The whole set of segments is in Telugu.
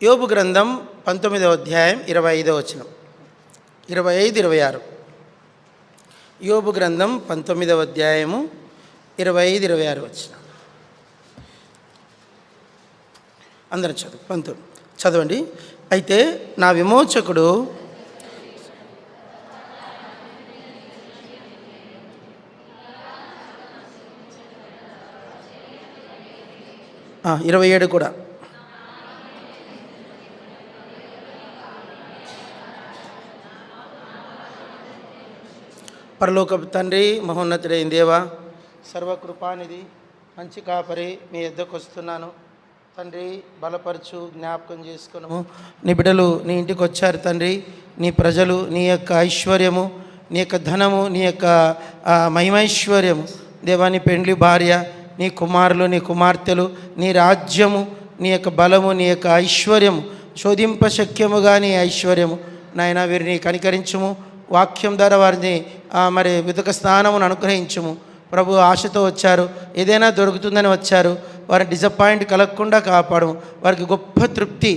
యోబు గ్రంథం 19వ అధ్యాయం 25వ వచనం, 25, 26. యోబు గ్రంథం 19వ అధ్యాయము 25, 26 వచనం. అందరం చదవండి. అయితే నా విమోచకుడు ఆ 27 కూడా. పరలోకపు తండ్రి, మహోన్నతుడైన దేవా, సర్వకృపానిధి, మంచి కాపరి, మీ యొద్దకు వస్తున్నాను తండ్రి. బలపరచు, జ్ఞాపకం చేసుకున్నాము. నీ బిడ్డలు నీ ఇంటికి వచ్చారు తండ్రి. నీ ప్రజలు నీ యొక్క ఐశ్వర్యము, నీ యొక్క ధనము, నీ యొక్క మహిమైశ్వర్యము దేవా, నీ పెండ్లి భార్య, నీ కుమారులు, నీ కుమార్తెలు, నీ రాజ్యము, నీ యొక్క బలము, నీ యొక్క ఐశ్వర్యము, శోధింప శక్యముగా నీ ఐశ్వర్యము నాయన వీరిని కనికరించుము. వాక్యం ద్వారా వారిని మరి వెతుక స్థానమును అనుగ్రహించుము ప్రభు. ఆశతో వచ్చారు, ఏదైనా దొరుకుతుందని వచ్చారు. వారిని డిసప్పాయింట్ కలగకుండా కాపాడము. వారికి గొప్ప తృప్తి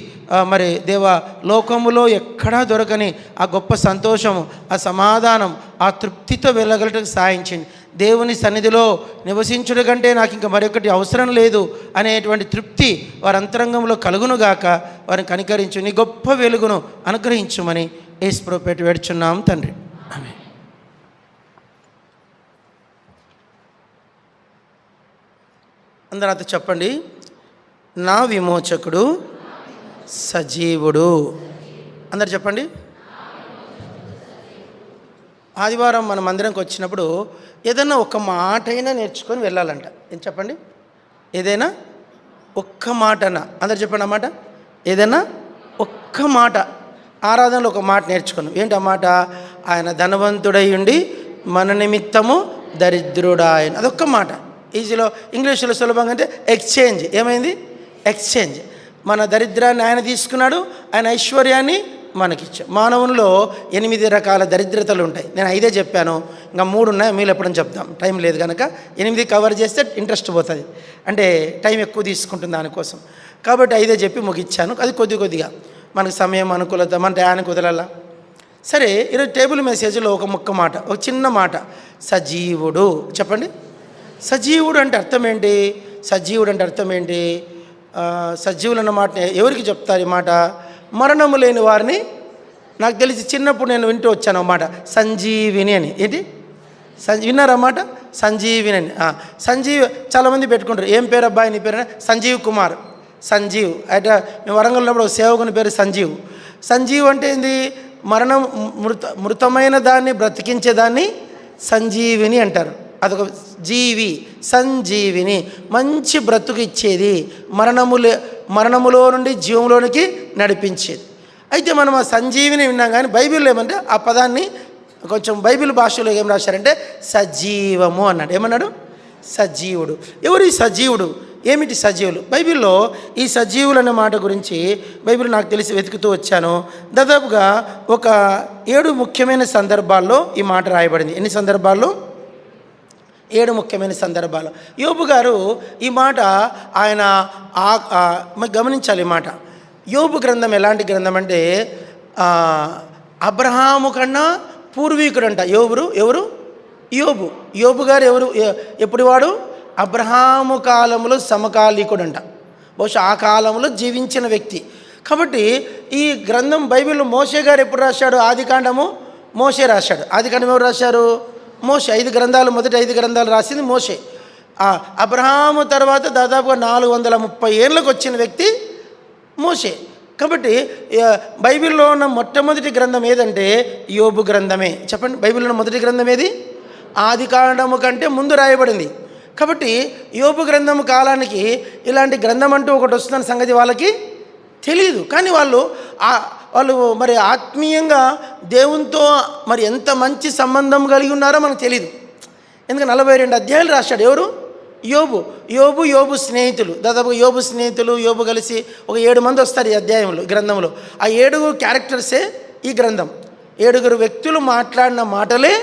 మరి దేవా, లోకములో ఎక్కడా దొరకని ఆ గొప్ప సంతోషము, ఆ సమాధానం, ఆ తృప్తితో వెళ్ళగలటకు సాయించండి. దేవుని సన్నిధిలో నివసించుడు కంటే నాకు ఇంకా మరొకటి అవసరం లేదు అనేటువంటి తృప్తి వారి అంతరంగంలో కలుగునుగాక. వారిని కనికరించు, నీ గొప్ప వెలుగును అనుగ్రహించుమని యేసు ప్రభువు పేరిట వేడుచున్నాం తండ్రి, ఆమేన్. అందరూ చెప్పండి, నా విమోచకుడు సజీవుడు. అందరు చెప్పండి. ఆదివారం మన మందిరంకి వచ్చినప్పుడు ఏదైనా ఒక మాట అయినా నేర్చుకొని వెళ్ళాలంట. ఏం చెప్పండి? ఏదైనా ఒక్క మాట అన్నా. అందరు చెప్పండి అన్నమాట. ఏదైనా ఒక్క మాట, ఆరాధనలో ఒక మాట నేర్చుకున్నాం. ఏంటి ఆ మాట? ఆయన ధనవంతుడై ఉండి మన నిమిత్తము దరిద్రుడాయన. అదొక్క మాట. ఈజీలో ఇంగ్లీష్లో సులభంగా అంటే ఎక్స్చేంజ్. ఏమైంది? ఎక్స్చేంజ్. మన దరిద్రాన్ని ఆయన తీసుకున్నాడు, ఆయన ఐశ్వర్యాన్ని మనకిచ్చాడు. మానవునిలో 8 రకాల దరిద్రతలు ఉంటాయి. నేను 5 చెప్పాను, ఇంకా 3 ఉన్నాయి. మీరు ఎప్పుడని చెప్తాం, టైం లేదు కనుక 8 కవర్ చేస్తే ఇంట్రెస్ట్ పోతుంది, అంటే టైం ఎక్కువ తీసుకుంటుంది దానికోసం. కాబట్టి 5 చెప్పి ముగించాను. అది కొద్దిగా మనకు సమయం అనుకూలత, మన టయానికి కుదరాలా. సరే, ఈరోజు టేబుల్ మెసేజ్లో ఒక ముక్క మాట, ఒక చిన్న మాట, సజీవుడు. చెప్పండి. సజీవుడు అంటే అర్థం ఏంటి? సజీవుడు అంటే అర్థం ఏంటి? సజీవులు అన్న మాట ఎవరికి చెప్తారు? ఈ మాట మరణము లేని వారిని, నాకు తెలిసి చిన్నప్పుడు నేను వింటూ వచ్చాను అన్నమాట, సంజీవిని అని. ఏంటి? విన్నారన్నమాట, సంజీవిని అని. సంజీవ్ చాలామంది పెట్టుకుంటారు. ఏం పేరు అబ్బాయి నీ పేరు? సంజీవ్ కుమార్. సంజీవ్ అయితే మేము వరంగల్ ఉన్నప్పుడు సేవకుని పేరు సంజీవ్. సంజీవ్ అంటే ఏంది? మరణం, మృతమైన దాన్ని బ్రతికించేదాన్ని సంజీవిని అంటారు. అదొక జీవి, సంజీవిని, మంచి బ్రతుకు ఇచ్చేది, మరణములో నుండి జీవంలోనికి నడిపించేది. అయితే మనం ఆ సంజీవిని విన్నాం, కానీ బైబిల్లో ఏమంటే ఆ పదాన్ని కొంచెం బైబిల్ భాషలో ఏం రాశారంటే సజీవము అన్నాడు. ఏమన్నాడు? సజీవుడు. ఎవరు ఈ సజీవుడు? ఏమిటి సజీవులు? బైబిల్లో ఈ సజీవులు అనే మాట గురించి బైబిల్ నాకు తెలిసి వెతుకుతూ వచ్చాను. దాదాపుగా ఒక 7 ముఖ్యమైన సందర్భాల్లో ఈ మాట రాయబడింది. ఎన్ని సందర్భాల్లో? 7 ముఖ్యమైన సందర్భాలు. యోబు గారు ఈ మాట ఆయన గమనించాలి. ఈ మాట యోబు గ్రంథం ఎలాంటి గ్రంథం అంటే అబ్రహాము కన్నా పూర్వీకుడు అంట. ఎవరు? యోబు. యోబు గారు ఎవరు? ఎప్పుడు వాడు? అబ్రహాము కాలంలో సమకాలీకుడు అంట. బహుశా ఆ కాలంలో జీవించిన వ్యక్తి. కాబట్టి ఈ గ్రంథం బైబిల్లో మోషే గారు ఎప్పుడు రాశాడు? ఆదికాండము మోషే రాశాడు. ఆదికాండం ఎవరు రాశారు? మోషే. 5 గ్రంథాలు, మొదటి 5 గ్రంథాలు రాసింది మోషే. అబ్రహాము తర్వాత దాదాపుగా 430 ఏళ్ళకు వచ్చిన వ్యక్తి మోషే. కాబట్టి బైబిల్లో ఉన్న మొట్టమొదటి గ్రంథం ఏదంటే యోబు గ్రంథమే. చెప్పండి, బైబిల్లో ఉన్న మొదటి గ్రంథం ఏది? ఆదికాండము కంటే ముందు రాయబడింది. కాబట్టి యోబు గ్రంథం కాలానికి ఇలాంటి గ్రంథం అంటూ ఒకటి వస్తున్న సంగతి వాళ్ళకి తెలియదు. కానీ వాళ్ళు మరి ఆత్మీయంగా దేవునితో మరి ఎంత మంచి సంబంధం కలిగి ఉన్నారో మనకు తెలియదు. ఎందుకంటే 42 అధ్యాయాలు రాశాడు. ఎవరు? యోబు స్నేహితులు. దాదాపు యోబు స్నేహితులు, యోబు కలిసి ఒక 7 మంది వస్తారు ఈ అధ్యాయంలో, గ్రంథంలో. ఆ 7 క్యారెక్టర్సే ఈ గ్రంథం. 7 వ్యక్తులు మాట్లాడిన మాటలే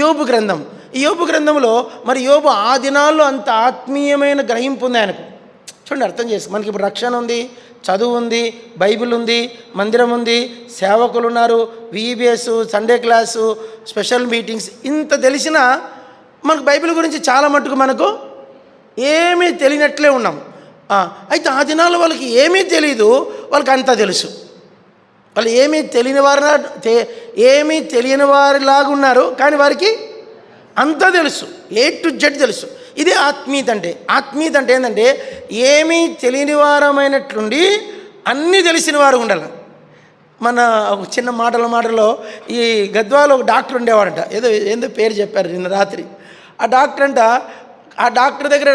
యోబు గ్రంథం. ఈ యోబు గ్రంథంలో మరి యోబు ఆ దినాల్లో అంత ఆత్మీయమైన గ్రహింపు ఉంది ఆయనకు. చూడండి, అర్థం చేసి మనకి ఇప్పుడు రక్షణ ఉంది, చదువు ఉంది, బైబిల్ ఉంది, మందిరం ఉంది, సేవకులు ఉన్నారు, VBS, Sunday class, special meetings, ఇంత తెలిసినా మనకు బైబిల్ గురించి చాలా మటుకు మనకు ఏమీ తెలియనట్లే ఉన్నాం. అయితే ఆ దినాల్లో వాళ్ళకి ఏమీ తెలీదు, వాళ్ళకి అంతా తెలుసు. వాళ్ళు ఏమీ తెలియని వారిలాగా ఉన్నారు, కానీ వారికి అంతా తెలుసు, A to Z తెలుసు. ఇదే ఆత్మీయత అంటే. ఆత్మీయత అంటే ఏంటంటే ఏమీ తెలియని వారమైనట్లుండి అన్నీ తెలిసిన వారు ఉండాలి. మన చిన్న మాటల్లో ఈ గద్వాలో ఒక డాక్టర్ ఉండేవాడంట, ఏదో పేరు చెప్పారు నిన్న రాత్రి. ఆ డాక్టర్ దగ్గర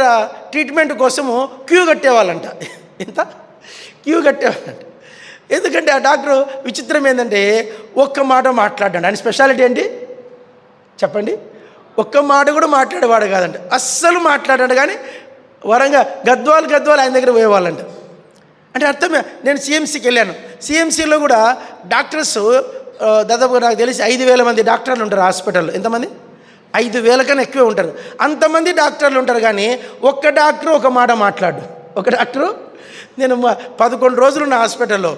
ట్రీట్మెంట్ కోసము క్యూ కట్టేవాళ్ళంట. ఎంత క్యూ కట్టేవాళ్ళంట. ఎందుకంటే ఆ డాక్టర్ విచిత్రం ఏంటంటే ఒక్క మాట మాట్లాడాడు. ఆయన స్పెషాలిటీ ఏంటి చెప్పండి? ఒక్క మాట కూడా మాట్లాడేవాడు కాదంట, అస్సలు మాట్లాడాడు. కానీ గద్వాలు ఆయన దగ్గర పోయేవాళ్ళంట. అంటే అర్థమే. నేను CMCకి వెళ్ళాను. CMCలో కూడా డాక్టర్స్ దాదాపు నాకు తెలిసి 5,000 మంది డాక్టర్లు ఉంటారు హాస్పిటల్లో. ఎంతమంది? 5,000 కన్నా ఎక్కువే ఉంటారు. అంతమంది డాక్టర్లు ఉంటారు, కానీ ఒక్క డాక్టర్ ఒక మాట మాట్లాడు. ఒక డాక్టరు, నేను 11 రోజులు ఉన్న హాస్పిటల్లో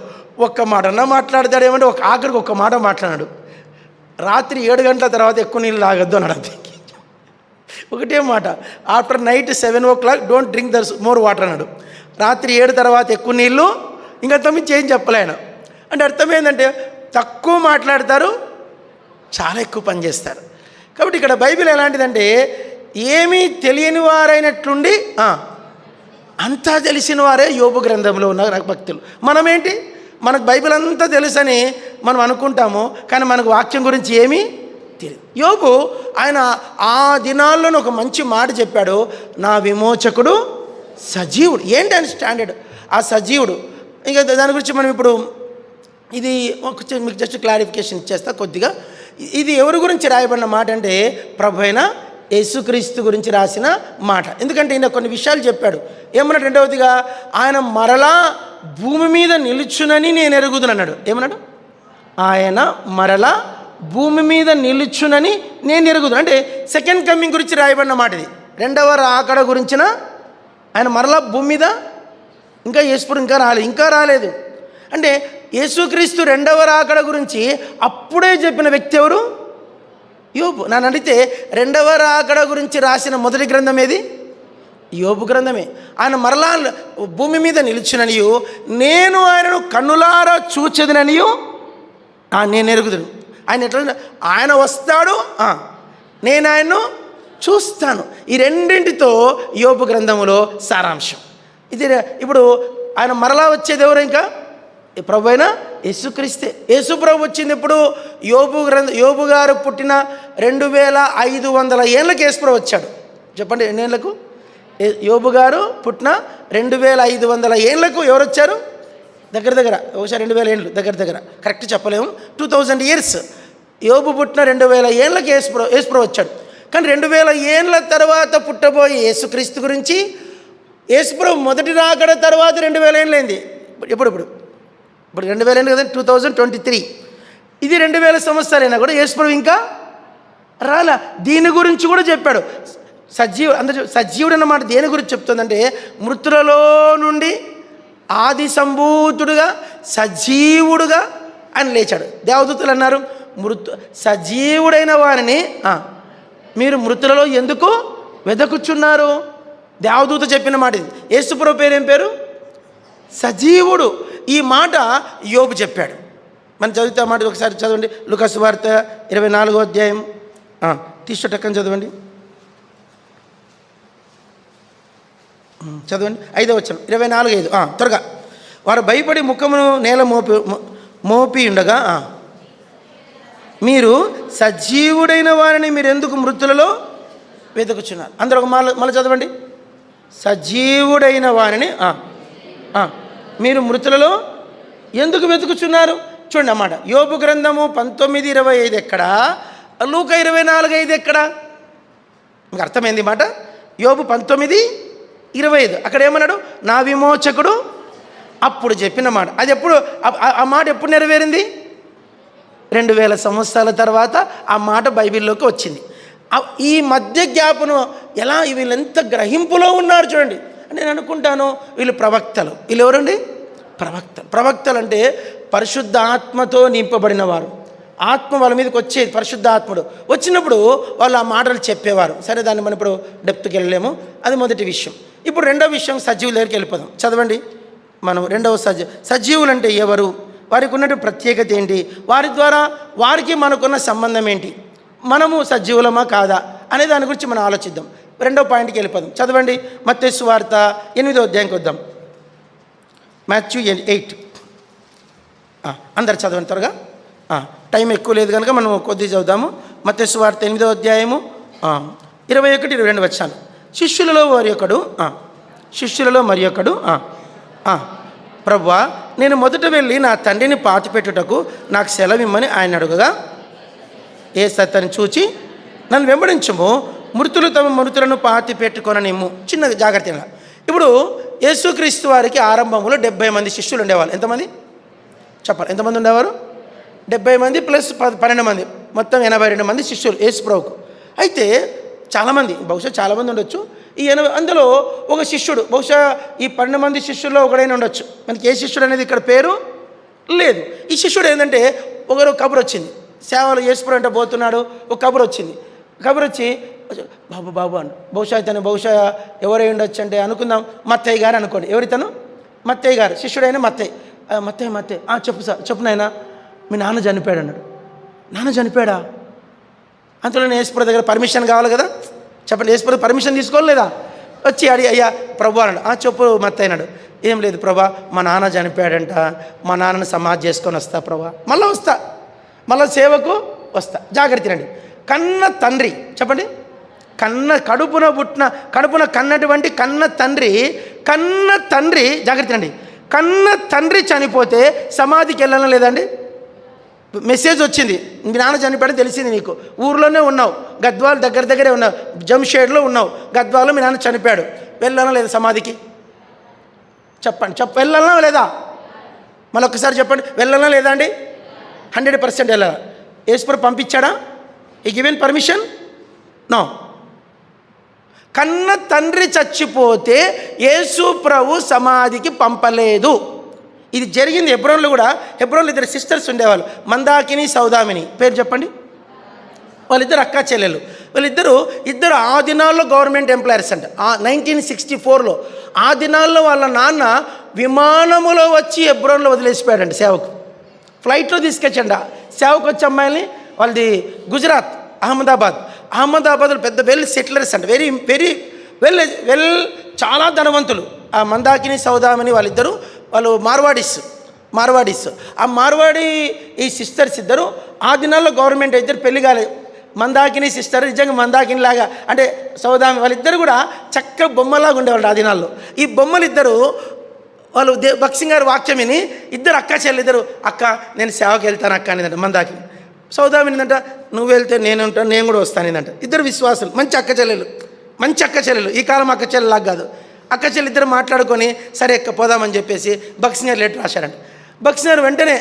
ఒక్క మాటన్నా మాట్లాడతాడు. ఏమంటే ఆఖరికి ఒక్క మాట మాట్లాడాడు. రాత్రి 7 గంటల తర్వాత ఎక్కువ నీళ్ళు తాగొద్దు అన్నాడు. ఒకటే మాట, after night 7 o'clock don't drink more water అన్నాడు. రాత్రి 7 తర్వాత ఎక్కువ నీళ్ళు, ఇంకా తమ్మించి ఏం చెప్పలేను. అంటే అర్థం ఏంటంటే తక్కువ మాట్లాడతారు, చాలా ఎక్కువ పని చేస్తారు. కాబట్టి ఇక్కడ బైబిల్ ఎలాంటిదంటే ఏమీ తెలియని వారైనట్లుండి అంతా తెలిసిన వారే యోబు గ్రంథంలో ఉన్న భక్తులు. మనమేంటి, మనకు బైబిల్ అంతా తెలుసని మనం అనుకుంటాము, కానీ మనకు వాక్యం గురించి ఏమీ తెలియదు. యోబు ఆయన ఆ దినాల్లోనే ఒక మంచి మాట చెప్పాడు, నా విమోచకుడు సజీవుడు. ఏంటి అని స్టాండర్డ్ ఆ సజీవుడు. ఇంకా దాని గురించి మనం ఇప్పుడు ఇది మీకు జస్ట్ క్లారిఫికేషన్ ఇచ్చేస్తా కొద్దిగా. ఇది ఎవరి గురించి రాయబడిన మాట అంటే ప్రభు అయిన యేసుక్రీస్తు గురించి రాసిన మాట. ఎందుకంటే ఈయన కొన్ని విషయాలు చెప్పాడు. ఏమన్నాడు? రెండవదిగా ఆయన మరలా భూమి మీద నిలుచునని నేను ఎరుగుదునన్నాడు. ఏమన్నాడు? ఆయన మరలా భూమి మీద నిలుచునని నేను ఎరుగుదు. అంటే సెకండ్ కమింగ్ గురించి రాయబడిన మాట ఇది. రెండవ రాకడ గురించిన ఆయన మరలా భూమి మీద ఇంకా యేసుప్రభు ఇంకా రాలేదు. అంటే యేసుక్రీస్తు రెండవ రాకడ గురించి అప్పుడే చెప్పిన వ్యక్తి ఎవరు? యోబు. నన్ను అడిగితే రెండవ రాకడ గురించి రాసిన మొదటి గ్రంథం ఏది? యోబు గ్రంథమే. ఆయన మరలా భూమి మీద నిలిచిననియు నేను ఆయనను కన్నులారా చూచెదననియు నేను ఎరుగుదును. ఆయన ఎట్లా? ఆయన వస్తాడు, నేను ఆయన్ను చూస్తాను. ఈ రెండింటితో యోబు గ్రంథములో సారాంశం ఇది. ఇప్పుడు ఆయన మరలా వచ్చేది ఎవరు? ఇంకా ప్రభు అయిన యేసుక్రీస్తే. యేసు ప్రభు వచ్చింది ఇప్పుడు యోబు గారు పుట్టిన 2500 ఏళ్ళకి యేసు ప్రభు వచ్చాడు. చెప్పండి ఎన్ని ఏళ్ళకు? యోబు గారు పుట్టిన 2500 ఏళ్ళకు ఎవరు వచ్చారు? దగ్గర ఒకసారి 2000 ఏళ్ళు దగ్గర కరెక్ట్ చెప్పలేము, 2000 years. యోబు పుట్టిన 2000 ఏళ్ళకి యేసు ప్రభు వచ్చాడు. కానీ 2000 ఏళ్ళ తర్వాత పుట్టబోయే యేసుక్రీస్తు గురించి యేసు ప్రభు మొదటి రాకడ తర్వాత 2000 ఏళ్ళు అయింది. ఇప్పుడు 2000 ఏళ్ళు కదా, 2023. ఇది 2000 సంవత్సరాలైనా కూడా యేసు ప్రభు ఇంకా రాలా. దీని గురించి కూడా చెప్పాడు. సజీవుడు అన్నమాట దేని గురించి చెప్తుందంటే మృతులలో నుండి ఆది సంభూతుడుగా సజీవుడుగా ఆయన లేచాడు. దేవదూతలు అన్నారు, సజీవుడైన వారిని మీరు మృతులలో ఎందుకు వెదకుచున్నారు? దేవదూత చెప్పిన మాట ఇది. యేసుప్రభు పేరు ఏం పేరు? సజీవుడు. ఈ మాట యోబు చెప్పాడు. మనం చదివితే మాట ఒకసారి చదవండి. లూకా సువార్త 24వ అధ్యాయం తీసుకోటక్కని చదవండి. చదవండి 5వ వచనం, 24:5. త్వరగా. వారు భయపడి ముఖమును నేల మోపి ఉండగా మీరు సజీవుడైన వారిని మీరు ఎందుకు మృతులలో వెతుకుచున్నారు? అందరూ ఒక మళ్ళీ చదవండి. సజీవుడైన వారిని మీరు మృతులలో ఎందుకు వెతుకుచున్నారు? చూడండి అన్నమాట. యోబు గ్రంథము 19:25 ఎక్కడ? లూకా 24:5 ఎక్కడ? మీకు అర్థమైంది మాట. యోబు 19:25 అక్కడ ఏమన్నాడు? నా విమోచకుడు అప్పుడు చెప్పిన మాట. అది ఎప్పుడు? ఆ మాట ఎప్పుడు నెరవేరింది? 2000 సంవత్సరాల తర్వాత ఆ మాట బైబిల్లోకి వచ్చింది. ఈ మధ్య గ్యాప్ను ఎలా వీళ్ళు ఎంత గ్రహింపులో ఉన్నారు చూడండి. నేను అనుకుంటాను వీళ్ళు ప్రవక్తలు. వీళ్ళు ఎవరండి? ప్రవక్తలు అంటే పరిశుద్ధ ఆత్మతో నింపబడిన వారు. ఆత్మ వాళ్ళ మీదకి వచ్చేది, పరిశుద్ధ ఆత్ముడు వచ్చినప్పుడు వాళ్ళు ఆ మాటలు చెప్పేవారు. సరే, దాన్ని మనం ఇప్పుడు డెప్త్కి వెళ్ళలేము, అది మొదటి విషయం. ఇప్పుడు రెండో విషయం, సజీవుల దగ్గరికి వెళ్ళిపోదాం. చదవండి. మనం రెండవ సజీవులు అంటే ఎవరు, వారికి ఉన్నటువంటి ప్రత్యేకత ఏంటి, వారి ద్వారా వారికి మనకున్న సంబంధం ఏంటి, మనము సజీవులమా కాదా అనే దాని గురించి మనం ఆలోచిద్దాం. రెండో పాయింట్కి వెళ్ళిపోదాం. చదవండి. మత్తయి సువార్త 8వ అధ్యాయంకి వద్దాం. మాథ్యూ 8. అందరు చదవండి త్వరగా, టైం ఎక్కువ లేదు కనుక మనం కొద్దిగా చదువుదాము. మత్తయి సువార్త 8వ అధ్యాయము 21-22 వచ్చాను. శిష్యులలో మరి ఒకడు ప్రభువా, నేను మొదట వెళ్ళి నా తండ్రిని పాతిపెట్టుటకు నాకు సెలవిమ్మని ఆయన అడుగగా, యేసు అతన్ని చూచి, నన్ను వెంబడించము, మృతులు తమ మృతులను పాతి పెట్టుకొననిమ్ము. చిన్న జాగ్రత్తగా. ఇప్పుడు యేసుక్రీస్తు వారికి ఆరంభంలో 70 మంది శిష్యులు ఉండేవాళ్ళు. ఎంతమంది చెప్పాలి? ఎంతమంది ఉండేవారు? 70 మంది ప్లస్ 12 మంది, మొత్తం 82 మంది శిష్యులు యేసు ప్రభువుకు. అయితే చాలామంది, బహుశా చాలామంది ఉండొచ్చు. ఈ 80 అందులో ఒక శిష్యుడు, బహుశా ఈ 12 మంది శిష్యుల్లో ఒకడైనా ఉండొచ్చు. మనకి ఏ శిష్యుడు అనేది ఇక్కడ పేరు లేదు. ఈ శిష్యుడు ఏంటంటే ఒకరు కబురు వచ్చింది, సేవలు యేసు ప్రభు అంటే పోతున్నాడు. ఒక కబురు వచ్చింది. కబురు వచ్చి, బాబు అన్న, బహుశా ఎవరై ఉండొచ్చు అంటే అనుకుందాం, మత్తయ్య గారు అనుకోండి. ఎవరితను? మత్తయ్య గారు, శిష్యుడైన మత్తయ్య. చెప్పు నాయనా, మీ నాన్న చనిపోయాడు అన్నాడు. నాన్న చనిపోయాడా? అంతలో యేసుప్రభు దగ్గర పర్మిషన్ కావాలి కదా, చెప్పండి. యేసుప్రభు పర్మిషన్ తీసుకోవాలి లేదా? వచ్చి అయ్యా ప్రభు అన్నాడు. చెప్పు మత్తయ్య అన్నాడు. ఏం లేదు ప్రభా, మా నాన్న చనిపోయాడంట, మా నాన్నని సమాధి చేసుకొని వస్తా ప్రభా, మళ్ళీ సేవకు వస్తా. జాగ్రత్త రండి. కన్న తండ్రి, చెప్పండి, కడుపున కన్నటువంటి కన్న తండ్రి జాగ్రత్త రండి. కన్న తండ్రి చనిపోతే సమాధికి వెళ్ళాలా లేదండి? మెసేజ్ వచ్చింది, మీ నాన్న చనిపోయాడని తెలిసింది నీకు, ఊర్లోనే ఉన్నావు, గద్వాల దగ్గరే ఉన్నావు, జంషేడ్లో ఉన్నావు, గద్వాలో మీ నాన్న చనిపోయాడు, వెళ్ళాలా లేదా సమాధికి? చెప్పండి, వెళ్ళాలా లేదా? మళ్ళీ ఒక్కసారి చెప్పండి, వెళ్ళాలా లేదా అండి? 100% వెళ్ళాలా? యేసుప్రభు పంపించాడా? ఈ గివెన్ పర్మిషన్? నో. కన్న తండ్రి చచ్చిపోతే యేసు ప్రభు సమాధికి పంపలేదు. ఇది జరిగింది హెబ్రోన్లో కూడా. హెబ్రోన్లో 2 సిస్టర్స్ ఉండేవాళ్ళు, మందాకిని, సౌదామిని. పేరు చెప్పండి. వాళ్ళిద్దరు అక్కా చెల్లెలు. ఇద్దరు ఆ దినాల్లో గవర్నమెంట్ ఎంప్లాయర్స్ అంట. 1964లో ఆ దినాల్లో వాళ్ళ నాన్న విమానములో వచ్చి హెబ్రోన్లో వదిలేసిపోయాడంట సేవకు. ఫ్లైట్లో తీసుకొచ్చండి సేవకు వచ్చే అమ్మాయిని. వాళ్ళది గుజరాత్, అహ్మదాబాద్లో పెద్ద వెల్ సెటిలర్స్ అంట, వెరీ వెరీ వెల్ చాలా ధనవంతులు. ఆ మందాకిని, సౌదామిని వాళ్ళు మార్వాడీస్. ఆ మార్వాడి ఈ సిస్టర్స్ ఇద్దరు ఆ దినాల్లో గవర్నమెంట్ ఇద్దరు పెళ్లి కాలేదు. మందాకిని సిస్టర్ నిజంగా మందాకిని లాగా, అంటే సౌదామి, వాళ్ళిద్దరు కూడా చక్క బొమ్మలాగా ఉండేవాళ్ళు ఆ దినాల్లో. ఈ బొమ్మలు ఇద్దరు వాళ్ళు భక్సింగ్ గారు వాక్యం విని ఇద్దరు అక్క చెల్లిద్దరు, అక్క నేను సేవకి వెళ్తాను అక్క అనేదంట మందాకిని. సౌదామిని ఏంటంట, నువ్వు వెళ్తే నేను ఉంటాను, నేను కూడా వస్తాను ఏంటంట. ఇద్దరు విశ్వాసులు, మంచి అక్క చెల్లెలు. ఈ కాలం అక్క చెల్లెలాగా కాదు. అక్క చెల్లి ఇద్దరు మాట్లాడుకొని సరే పోదామని చెప్పేసి భక్సింగ్ గారు లెటర్ రాశారంట. భక్సింగ్ గారు వెంటనే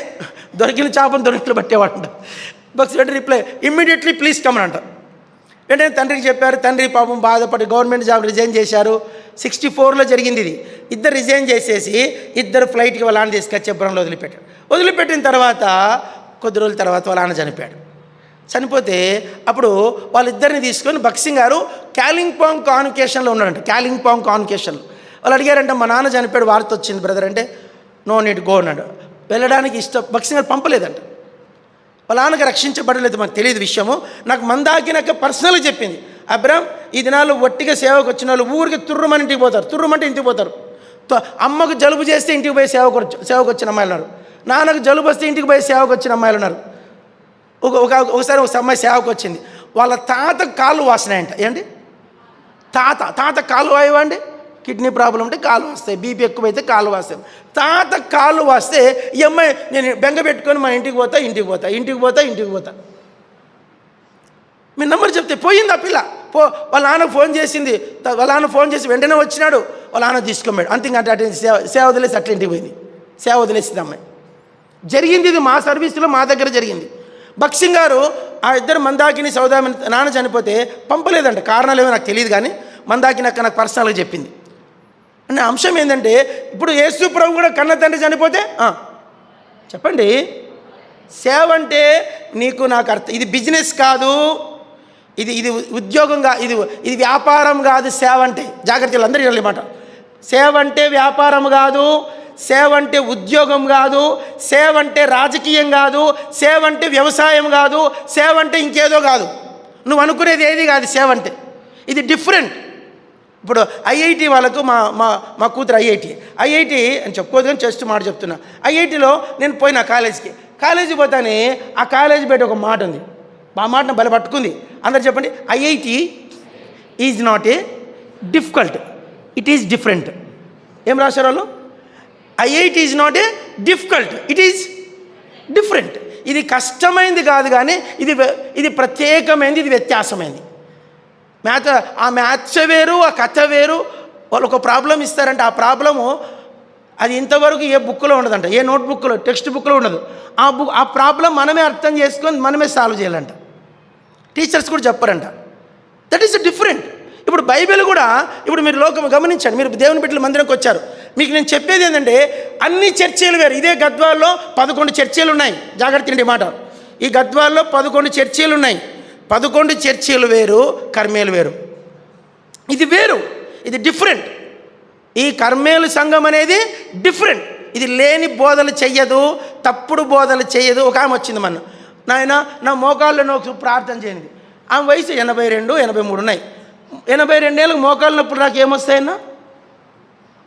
దొరికిన చేపను దొరికిన పట్టేవాడంట. భక్సింగ్ గారు రిప్లై, ఇమ్మీడియట్లీ ప్లీజ్ కమన్ అంట. వెంటనే తండ్రికి చెప్పారు. తండ్రి పాపం బాధపడి గవర్నమెంట్ జాబ్ రిజైన్ చేశారు. 64లో జరిగింది ఇది. ఇద్దరు రిజైన్ చేసేసి ఇద్దరు ఫ్లైట్కి వాళ్ళ నాన్న తీసుకొచ్చి హెబ్రోన్లో వదిలిపెట్టిన తర్వాత కొద్ది రోజుల తర్వాత వాళ్ళ నాన్న చనిపోతే అప్పుడు వాళ్ళిద్దరిని తీసుకొని భక్సింగ్ గారు కాలింపాంగ్ కాన్వకేషన్లో ఉన్నాడంట. కాలింపాంగ్ కాన్వకేషన్లో వాళ్ళు అడిగారంట, మా నాన్న చనిపోయాడు, వార్త వచ్చింది బ్రదర్ అంటే, నో నీడ్ గో అన్నాడు. వెళ్ళడానికి భక్సింగ్ గారు పంపలేదంట. వాళ్ళ నాన్నకి రక్షించబడలేదు, మనకు తెలియదు విషయము. నాకు మందాకినాక పర్సనల్గా చెప్పింది, అబ్రామ్ ఈ దినాలు ఒట్టిగా సేవకు వచ్చిన వాళ్ళు ఊరికి తుర్రుమని ఇంటికి పోతారు, తుర్రుమంటే ఇంటికి పోతారు. అమ్మకు జలుబు చేస్తే ఇంటికి పోయి సేవకు వచ్చిన అమ్మాయిలు ఉన్నారు. నాన్నకు జలుబు వస్తే ఇంటికి పోయి సేవకు వచ్చిన అమ్మాయిలు ఉన్నారు. ఒకసారి ఒక అమ్మాయి సేవకు వచ్చింది, వాళ్ళ తాత కాళ్ళు వాసినాయంట. ఏంటి తాత కాళ్ళు వాయవండి, కిడ్నీ ప్రాబ్లం ఉంటే కాళ్ళు వస్తాయి, బీపీ ఎక్కువైతే కాళ్ళు వాస్తాయి. తాత కాళ్ళు వాస్తే ఈ అమ్మాయి నేను బెంగ పెట్టుకొని మా ఇంటికి పోతా. మీ నెంబర్ చెప్తే పోయింది ఆ పిల్ల. వాళ్ళ నాన్న ఫోన్ చేసి వెంటనే వచ్చినాడు. వాళ్ళ నాన్న తీసుకున్నాడు. అంతే, అటు సేవ వదిలేసి అట్లా ఇంటికి పోయింది. సేవ వదిలేసింది అమ్మాయి. జరిగింది ఇది మా సర్వీసులో, మా దగ్గర జరిగింది. భక్సింగ్ గారు ఆ ఇద్దరు మందాకిని, సౌదామిని నాన్న చనిపోతే పంపలేదంట. కారణాలు ఏమో నాకు తెలియదు, కానీ మందాకిని అక్క నాకు పర్సనల్గా చెప్పింది. అనే అంశం ఏంటంటే, ఇప్పుడు యేసు ప్రభు కూడా కన్న తండ్రి చనిపోతే చెప్పండి, సేవ అంటే నీకు నాకు అర్థం. ఇది బిజినెస్ కాదు, ఇది ఉద్యోగంగా, ఇది వ్యాపారం కాదు. సేవ అంటే జాగ్రత్తలు అందరూ వెళ్ళమాట. సేవ అంటే వ్యాపారం కాదు, సేవ అంటే ఉద్యోగం కాదు, సేవ అంటే రాజకీయం కాదు, సేవ అంటే వ్యవసాయం కాదు, సేవ అంటే ఇంకేదో కాదు. నువ్వు అనుకునేది ఏది కాదు సేవ అంటే. ఇది డిఫరెంట్. ఇప్పుడు ఐఐటి వాళ్ళకు మా కూతురు ఐఐటి అని చెప్పుకోదు కానీ జస్ట్ మాట చెప్తున్నా. ఐఐటిలో నేను పోయినా కాలేజీ పోతానే ఆ కాలేజీ బయట ఒక మాట ఉంది. ఆ మాట నా బల పట్టుకుంది. అందరు చెప్పండి, IIT is not a difficult, it is different. ఏం రాశారు వాళ్ళు? IIT is not a difficult, it is different. ఇది కష్టమైంది కాదు, కానీ ఇది ప్రత్యేకమైనది, ఇది వ్యత్యాసమైంది. ఆ మ్యాథ్స్ వేరు, ఆ కథ వేరు. వాళ్ళు ఒక ప్రాబ్లం ఇస్తారంటే ఆ ప్రాబ్లము అది ఇంతవరకు ఏ బుక్లో ఉండదంట, ఏ నోట్బుక్లో, టెక్స్ట్ బుక్లో ఉండదు. ఆ ప్రాబ్లం మనమే అర్థం చేసుకొని మనమే సాల్వ్ చేయాలంట. టీచర్స్ కూడా చెప్పారంట. That is different. ఇప్పుడు బైబిల్ కూడా, ఇప్పుడు మీరు లోకం గమనించండి, మీరు దేవుని బిడ్డల మందిరంకి వచ్చారు. మీకు నేను చెప్పేది ఏంటంటే, అన్ని చర్చలు వేరు. ఇదే గద్వాల్లో 11 చర్చలు ఉన్నాయి. జాగ్రత్త అండి మాట. ఈ గద్వాల్లో 11 చర్చలు ఉన్నాయి. 11 చర్చలు వేరు, కర్మేలు వేరు. ఇది వేరు, ఇది డిఫరెంట్. ఈ కర్మేలు సంఘం అనేది డిఫరెంట్. ఇది లేని బోధలు చెయ్యదు, తప్పుడు బోధలు చేయదు. ఒక ఆమె వచ్చింది మన నాయన, నా మోకాళ్ళు నొప్పి ప్రార్థన చేయనిది. ఆమె వయసు 82, 83 ఉన్నాయి. 82 ఏళ్ళకి మోకాళ్ళ నొప్పులు నాకు ఏమొస్తాయన్నా?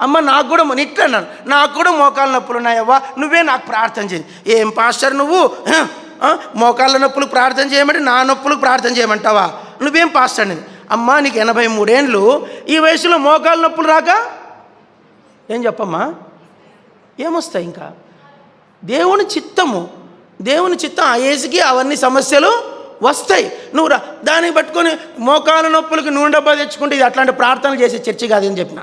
అమ్మ నాకు కూడా ఇట్లా అన్నాను, నాకు కూడా మోకాళ్ళ నొప్పులు ఉన్నాయవ్వా, నువ్వే నాకు ప్రార్థన చేయి. ఏం పాస్టర్ నువ్వు మోకాళ్ళ నొప్పులు ప్రార్థన చేయమంటే నా నొప్పులకు ప్రార్థన చేయమంటావా? నువ్వేం పాస్టర్ అనేది. అమ్మ నీకు 83 ఏండ్లు, ఈ వయసులో మోకాళ్ళ నొప్పులు రాక ఏం చెప్పమ్మా? ఏమొస్తాయి? ఇంకా దేవుని చిత్తం ఆ ఏజ్కి అవన్నీ సమస్యలు వస్తాయి. నువ్వు దానికి పట్టుకొని మోకాళ్ళ నొప్పులకి నూనె డబ్బా తెచ్చుకుంటే ఇది అట్లాంటి ప్రార్థనలు చేసే చర్చి కాదని చెప్పిన.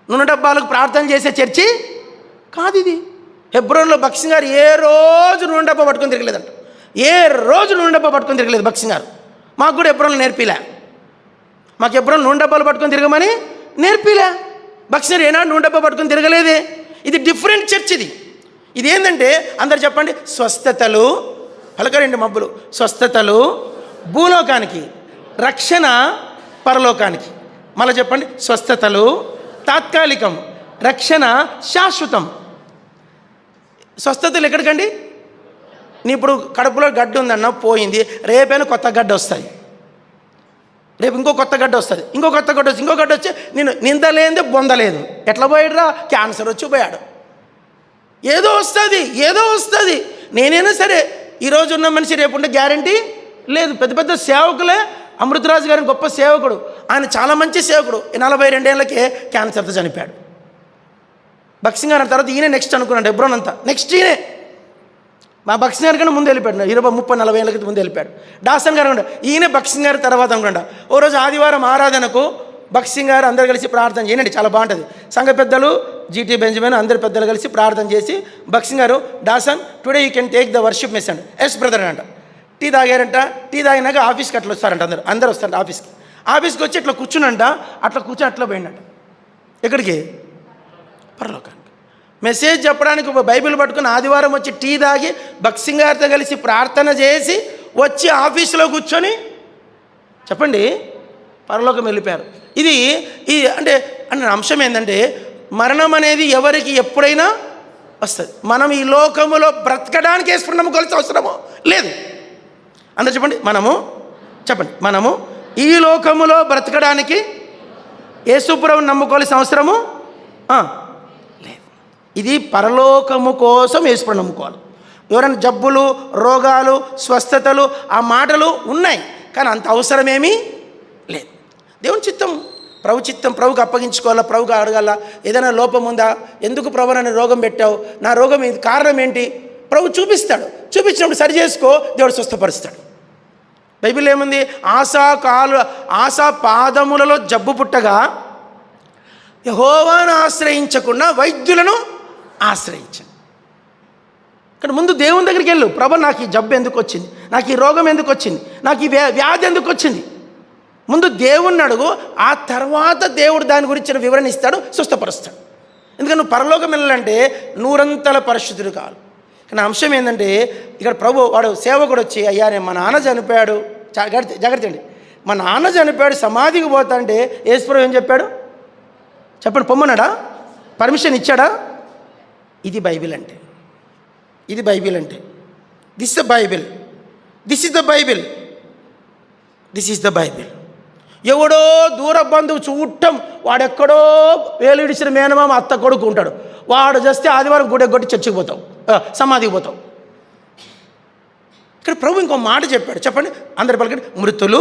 నూనె డబ్బాలకు ప్రార్థన చేసే చర్చి కాదు ఇది. హెబ్రోన్లో భక్సింగ్ గారు ఏ రోజు నూనె డబ్బా పట్టుకొని తిరగలేదంట. ఏ రోజు నూనె డబ్బా పట్టుకొని తిరగలేదు భక్సింగ్ గారు. మాకు కూడా హెబ్రోన్లో నేర్పిలే. మాకు హెబ్రోన్ నూనె డబ్బాలు పట్టుకొని తిరగమని నేర్పిలే. భక్సింగ్ గారు ఏనాడు నూనె డబ్బా పట్టుకొని తిరగలేదే. ఇది డిఫరెంట్ చర్చ్. ఇది ఏంటంటే అందరు చెప్పండి, స్వస్థతలు పలకరండి మబ్బులు. స్వస్థతలు భూలోకానికి, రక్షణ పరలోకానికి. మళ్ళీ చెప్పండి, స్వస్థతలు తాత్కాలికం, రక్షణ శాశ్వతం. స్వస్థతలు ఎక్కడికండి? నీ ఇప్పుడు కడుపులో గడ్డ ఉందన్న పోయింది, రేపైనా కొత్త గడ్డ వస్తుంది, రేపు ఇంకో కొత్త గడ్డ వస్తుంది, ఇంకో కొత్త గడ్డ వస్తుంది, ఇంకో గడ్డ వచ్చి నేను నిందలేదే బొందలేదు. ఎట్లా పోయాడురా? క్యాన్సర్ వచ్చి పోయాడు. ఏదో వస్తుంది. నేనైనా సరే ఈరోజు ఉన్న మనిషి రేపు ఉండే గ్యారంటీ లేదు. పెద్ద సేవకులే. అమృతరాజు గారిని గొప్ప సేవకుడు, ఆయన చాలా మంచి సేవకుడు. 42 ఏళ్ళకే క్యాన్సర్తో చనిపోయాడు. భక్సింగ్ గారు తర్వాత ఈయన నెక్స్ట్ అనుకున్నాడు. హెబ్రోన్ అంతా నెక్స్ట్ ఈయనే. మా భక్సింగ్ గారి కన్నా ముందు వెళ్ళిపోయాడు. 30-40 ఏళ్ళ క్రితం ముందు వెళ్ళిపోయాడు. డాసన్ గారు అనుకుంటా ఈయన భక్సింగ్ గారి తర్వాత అనుకుంటా. ఓ రోజు ఆదివారం ఆరాధనకు భక్సింగ్ గారు అందరు కలిసి ప్రార్థన చేయండి, చాలా బాగుంటుంది. సంఘ పెద్దలు జీటీ బెంజమిన్ అందరు పెద్దలు కలిసి ప్రార్థన చేసి భక్సింగ్ గారు, Dawson today you can take the worship mess అండి. ఎస్ బ్రదర్ అంట. టీ తాగారంట. టీ తాగినాక ఆఫీస్కి అట్లా వస్తారంట. అందరూ వస్తారంట ఆఫీస్కి వచ్చి ఇట్లా కూర్చునంట. అట్లా పోయిందంట. ఎక్కడికి? పరలోకానికి. మెసేజ్ చెప్పడానికి బైబిల్ పట్టుకుని ఆదివారం వచ్చి టీ తాగి భక్సింగ్ గారితో కలిసి ప్రార్థన చేసి వచ్చి ఆఫీసులో కూర్చొని చెప్పండి పరలోకం వెళ్ళిపోయారు. ఇది అంటే అంశం ఏంటంటే, మరణం అనేది ఎవరికి ఎప్పుడైనా వస్తుంది. మనం ఈ లోకములో బ్రతకడానికి యేసుని నమ్ముకోవాల్సిన అవసరమో లేదు. అందరూ చెప్పండి, మనము ఈ లోకములో బ్రతకడానికి యేసుప్రభువుని నమ్ముకోవాల్సిన అవసరము లేదు. ఇది పరలోకము కోసం యేసుప్రభువుని నమ్ముకోవాలి. ఎవరైనా జబ్బులు, రోగాలు, స్వస్థతలు ఆ మాటలు ఉన్నాయి, కానీ అంత అవసరమేమీ లేదు. దేవుని చిత్తం, ప్రభు చిత్తం ప్రభుకి అప్పగించుకోవాలా, ప్రభుగా అడగాల. ఏదైనా లోపం ఉందా? ఎందుకు ప్రభు నన్ను రోగం పెట్టావు? నా రోగం ఇది కారణం ఏంటి? ప్రభు చూపిస్తాడు. చూపించినప్పుడు సరి చేసుకో, దేవుడు స్వస్థపరుస్తాడు. బైబిల్ ఏముంది? ఆశా పాదములలో జబ్బు పుట్టగా యెహోవాను ఆశ్రయించకుండా వైద్యులను ఆశ్రయించండి. ఇక్కడ ముందు దేవుని దగ్గరికి వెళ్ళు. ప్రభు నాకు ఈ జబ్బు ఎందుకు వచ్చింది? నాకు ఈ రోగం ఎందుకు వచ్చింది? నాకు ఈ వ్యాధి ఎందుకు వచ్చింది? ముందు దేవుణ్ణి అడుగు, ఆ తర్వాత దేవుడు దాని గురించిన వివరణ ఇస్తాడు, స్వస్థపరుస్తాడు. ఎందుకంటే నువ్వు పరలోకం వెళ్ళాలంటే నూరంతల పరిశుద్ధుడు కాదు. కానీ అంశం ఏంటంటే ఇక్కడ ప్రభు వాడు సేవకుడు వచ్చి, అయ్యా నేను మా నాన్న చనిపోయాడు, జాగ్రత్త అండి, మా నాన్న చనిపోయాడు సమాధికి పోతా అంటే యేసుప్రభు ఏం చెప్పాడు చెప్పండి? పొమ్మన్నాడా? పర్మిషన్ ఇచ్చాడా? ఇది బైబిల్ అంటే, ఇది బైబిల్ అంటే. This the Bible, this is the Bible, this is the Bible. ఎవడో దూర బంధువు చూడటం, వాడెక్కడో వేలు విడిచిన మేనమామ అత్త కొడుకు ఉంటాడు, వాడు చేస్తే ఆదివారం గుడి కొట్టి చర్చికి పోతావు, సమాధికి పోతావు. ఇక్కడ ప్రభు ఇంకో మాట చెప్పాడు, చెప్పండి అందరు పలకండి. మృతులు,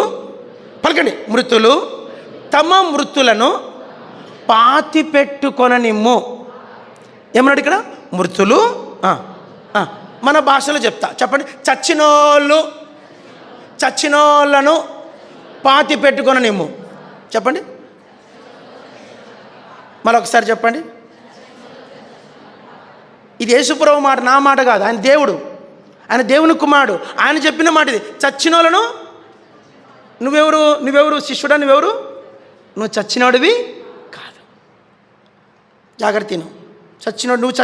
పలకండి, మృతులు తమ మృతులను పాతి పెట్టుకొననిమ్ము. ఏమన్నాడు ఇక్కడ? మృతులు, మన భాషలో చెప్తా చెప్పండి. చచ్చినోళ్ళను పాతి పెట్టుకొననిమ్ము. చెప్పండి మరొకసారి చెప్పండి. ఇది యేసుప్రభు మాట, నా మాట కాదు. ఆయన దేవుడు, ఆయన దేవుని కుమారుడు, ఆయన చెప్పిన మాట ఇది. చచ్చినోళ్ళను, నువ్వెవరు శిష్యుడా? నువ్వు చచ్చినోడివి కాదు. జాగ్రత్త, నువ్వు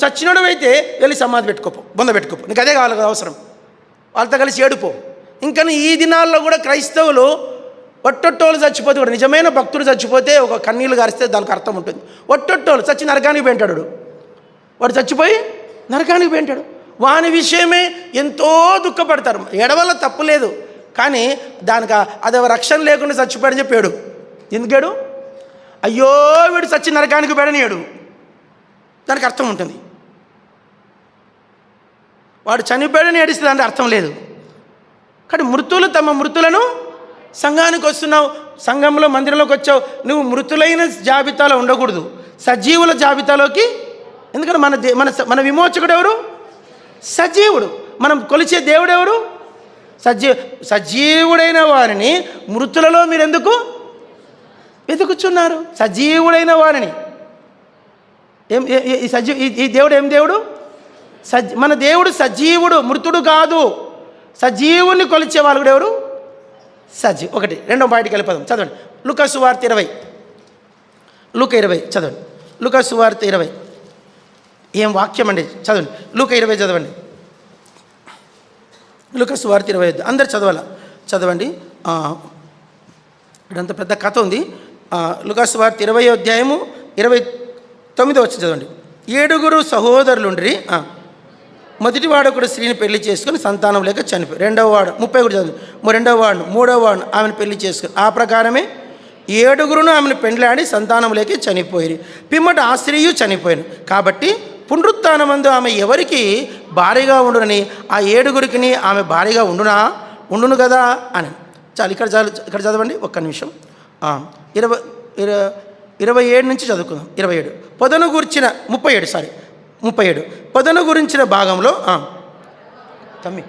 చచ్చినోడివి అయితే వెళ్ళి సమాధి పెట్టుకోపో, బొంద పెట్టుకోపో, నీకు అదే కావాలి కదా అవసరం. వాళ్ళతో కలిసి ఏడుపో. ఇంకా ఈ దినాల్లో కూడా క్రైస్తవులు ఒట్టొట్టోళ్ళు చచ్చిపోతే కూడా, నిజమైన భక్తుడు చచ్చిపోతే ఒక కన్నీళ్ళు గారిస్తే దానికి అర్థం ఉంటుంది. ఒట్టొట్టోళ్ళు చచ్చి నరకానికి పోయింటాడు, వాడు చచ్చిపోయి నరకానికి పోయింటాడు. వాని విషయమే ఎంతో దుఃఖపడతారు. ఎడవల్ల తప్పు లేదు, కానీ దానికి అది రక్షణ లేకుండా చచ్చిపోయాడని చెప్పి ఏడు. ఎందుకేడు? అయ్యో వీడు చచ్చి నరకానికి పోయాడని ఏడు. దానికి అర్థం ఉంటుంది. వాడు చనిపోయాడని ఏడిస్తే దానికి అర్థం లేదు. కానీ మృతులు తమ మృతులను, సంఘానికి వస్తున్నావు, సంఘంలో మందిరంలోకి వచ్చావు, నువ్వు మృతులైన జాబితాలో ఉండకూడదు, సజీవుల జాబితాలోకి. ఎందుకంటే మన విమోచకుడు ఎవరు? సజీవుడు. మనం కొలిచే దేవుడు ఎవరు? సజీవుడైన వారిని మృతులలో మీరు ఎందుకు వెతుకుచున్నారు? సజీవుడైన వారిని. ఈ దేవుడు ఏం దేవుడు? మన దేవుడు సజీవుడు, మృతుడు కాదు. సజీవుని కొలిచే వాళ్ళు కూడా ఎవరు? సజీవు. ఒకటి. రెండో బయటికి వెళ్ళిపోదాం, చదవండి. లూకా సువార్త 20, లూకా 20 చదవండి. లూకా సువార్త 20. ఏం వాక్యం అండి, చదవండి. లూకా 20 చదవండి. లూకా సువార్త 20 అందరు చదవండి. ఇదంత పెద్ద కథ ఉంది. లూకా సువార్త 20వ అధ్యాయము 29వ వచ్చి చదవండి. 7 సహోదరులుండ్రి. మొదటివాడు ఒకడు స్త్రీని పెళ్లి చేసుకుని సంతానం లేక చనిపోయి, రెండవ వాడు 30 కూడా చదువు, రెండవ వాడు మూడవ వాడు ఆమెను పెళ్లి చేసుకుని, ఆ ప్రకారమే 7 ఆమెను పెండ్లాడి సంతానం లేక చనిపోయి, పిమ్మట ఆ స్త్రీయు చనిపోయాను. కాబట్టి పునరుత్థానమందు ఆమె ఎవరికి భారీగా ఉండునని ఆ 7 ఆమె భారీగా ఉండును కదా అని. చాలు, ఇక్కడ చదవండి ఒక్క నిమిషం. 27 నుంచి చదువుకుందాం. 27 పొదను గురించిన 37 పొదను గురించిన భాగంలో తమ్మి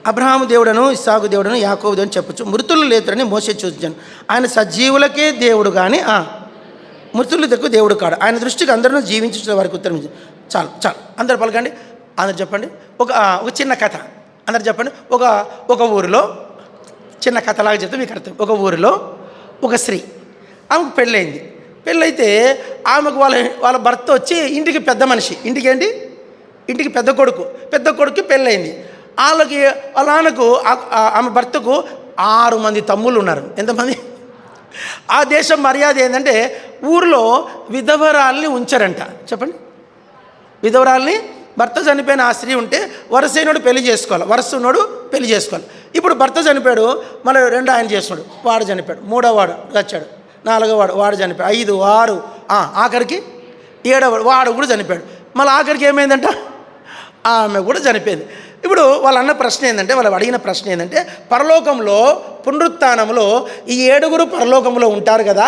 అబ్రహాము దేవుడను, ఇస్సాకు దేవుడను, యాకోబు దేవుడని చెప్పచ్చు. మృతులు లేతురని మోసే చూపించాను. ఆయన సజీవులకే దేవుడు కానీ మృతులకు దేవుడు కాడు. ఆయన దృష్టికి అందరూ జీవించే వారికి ఉత్తరం. చాలు అందరు పలకండి, అందరు చెప్పండి. ఒక చిన్న కథ అందరు చెప్పండి. ఒక ఊరిలో చిన్న కథలాగా చెప్తే మీకు అర్థం. ఒక ఊరిలో ఒక స్త్రీ, ఆమెకు పెళ్ళైంది. పెళ్ళైతే ఆమెకు వాళ్ళ భర్త వచ్చి ఇంటికి పెద్ద మనిషి, ఇంటికి పెద్ద కొడుకు పెళ్ళైంది. వాళ్ళ నాన్నకు ఆమె భర్తకు 6 మంది తమ్ముళ్ళు ఉన్నారు. ఎంతమంది? ఆ దేశం మర్యాద ఏంటంటే ఊరిలో విధవరాల్ని ఉంచారంట. చెప్పండి. విధవరాల్ని, భర్త చనిపోయిన ఆ స్త్రీ ఉంటే వరుసైనోడు పెళ్లి చేసుకోవాలి, వరుస ఉన్నోడు పెళ్లి చేసుకోవాలి. ఇప్పుడు భర్త చనిపోయాడు, మళ్ళీ 2 ఆయన చేస్తున్నాడు, వాడు చనిపోయాడు, 3వ వాడు వచ్చాడు, 4వ వాడు వాడు చనిపోయాడు, 5, 6 ఆఖరికి 7వ వాడు కూడా చనిపోయాడు. మళ్ళీ ఆఖరికి ఏమైందంట? ఆమె కూడా చనిపోయింది. ఇప్పుడు వాళ్ళు అడిగిన ప్రశ్న ఏంటంటే పరలోకంలో పునరుత్థానంలో ఈ 7 పరలోకంలో ఉంటారు కదా,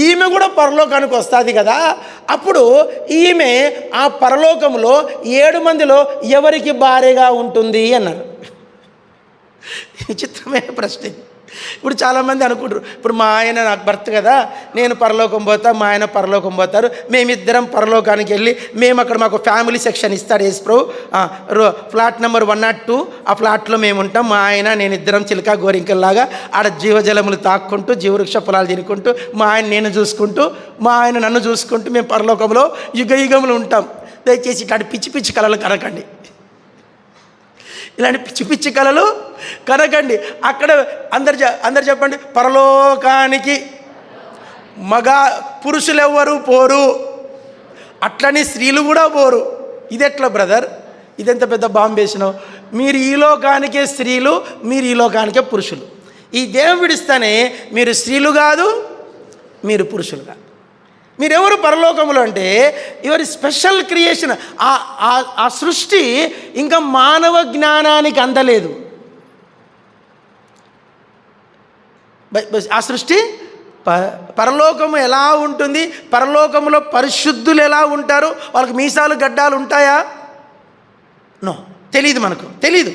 ఈమె కూడా పరలోకానికి వస్తుంది కదా, అప్పుడు ఈమె ఆ పరలోకంలో 7 మందిలో ఎవరికి భార్యగా ఉంటుంది అన్నారు. విచిత్రమైన ప్రశ్న. ఇప్పుడు చాలామంది అనుకుంటారు, ఇప్పుడు మా ఆయన నాకు భర్త కదా, నేను పరలోకం పోతా, మా ఆయన పరలోకం పోతారు, మేమిద్దరం పరలోకానికి వెళ్ళి మేము అక్కడ మాకు ఫ్యామిలీ సెక్షన్ ఇస్తాడు యేసు ప్రభు, ఫ్లాట్ నెంబర్ 102, ఆ ఫ్లాట్లో మేము ఉంటాం, మా ఆయన నేను ఇద్దరం చిలకా గోరింకల్లాగా ఆడ జీవజలములు తాక్కుంటూ జీవవృక్ష ఫలాలు తినుకుంటూ, మా ఆయన నేను చూసుకుంటూ, మా ఆయన నన్ను చూసుకుంటూ మేము పరలోకంలో యుగయుగములు ఉంటాం. దయచేసి ఇట్లాంటి పిచ్చి పిచ్చి కళలు కనకండి, ఇలాంటి పిచ్చి పిచ్చి కళలు కనకండి. అక్కడ అందరు చెప్పండి, పరలోకానికి మగ పురుషులు ఎవ్వరు పోరు, అట్లని స్త్రీలు కూడా పోరు. ఇది ఎట్లా బ్రదర్, ఇదెంత పెద్ద బాంబేసినావు? మీరు ఈ లోకానికే స్త్రీలు, మీరు ఈ లోకానికే పురుషులు. ఈ దేహం విడిస్తేనే మీరు స్త్రీలు కాదు, మీరు పురుషులు కాదు. మీరెవరు పరలోకములు అంటే ఎవరి స్పెషల్ క్రియేషన్. ఆ సృష్టి ఇంకా మానవ జ్ఞానానికి అందలేదు. ఆ సృష్టి పరలోకము ఎలా ఉంటుంది, పరలోకములో పరిశుద్ధులు ఎలా ఉంటారు, వాళ్ళకి మీసాలు గడ్డాలు ఉంటాయా? నో, తెలీదు, మనకు తెలీదు.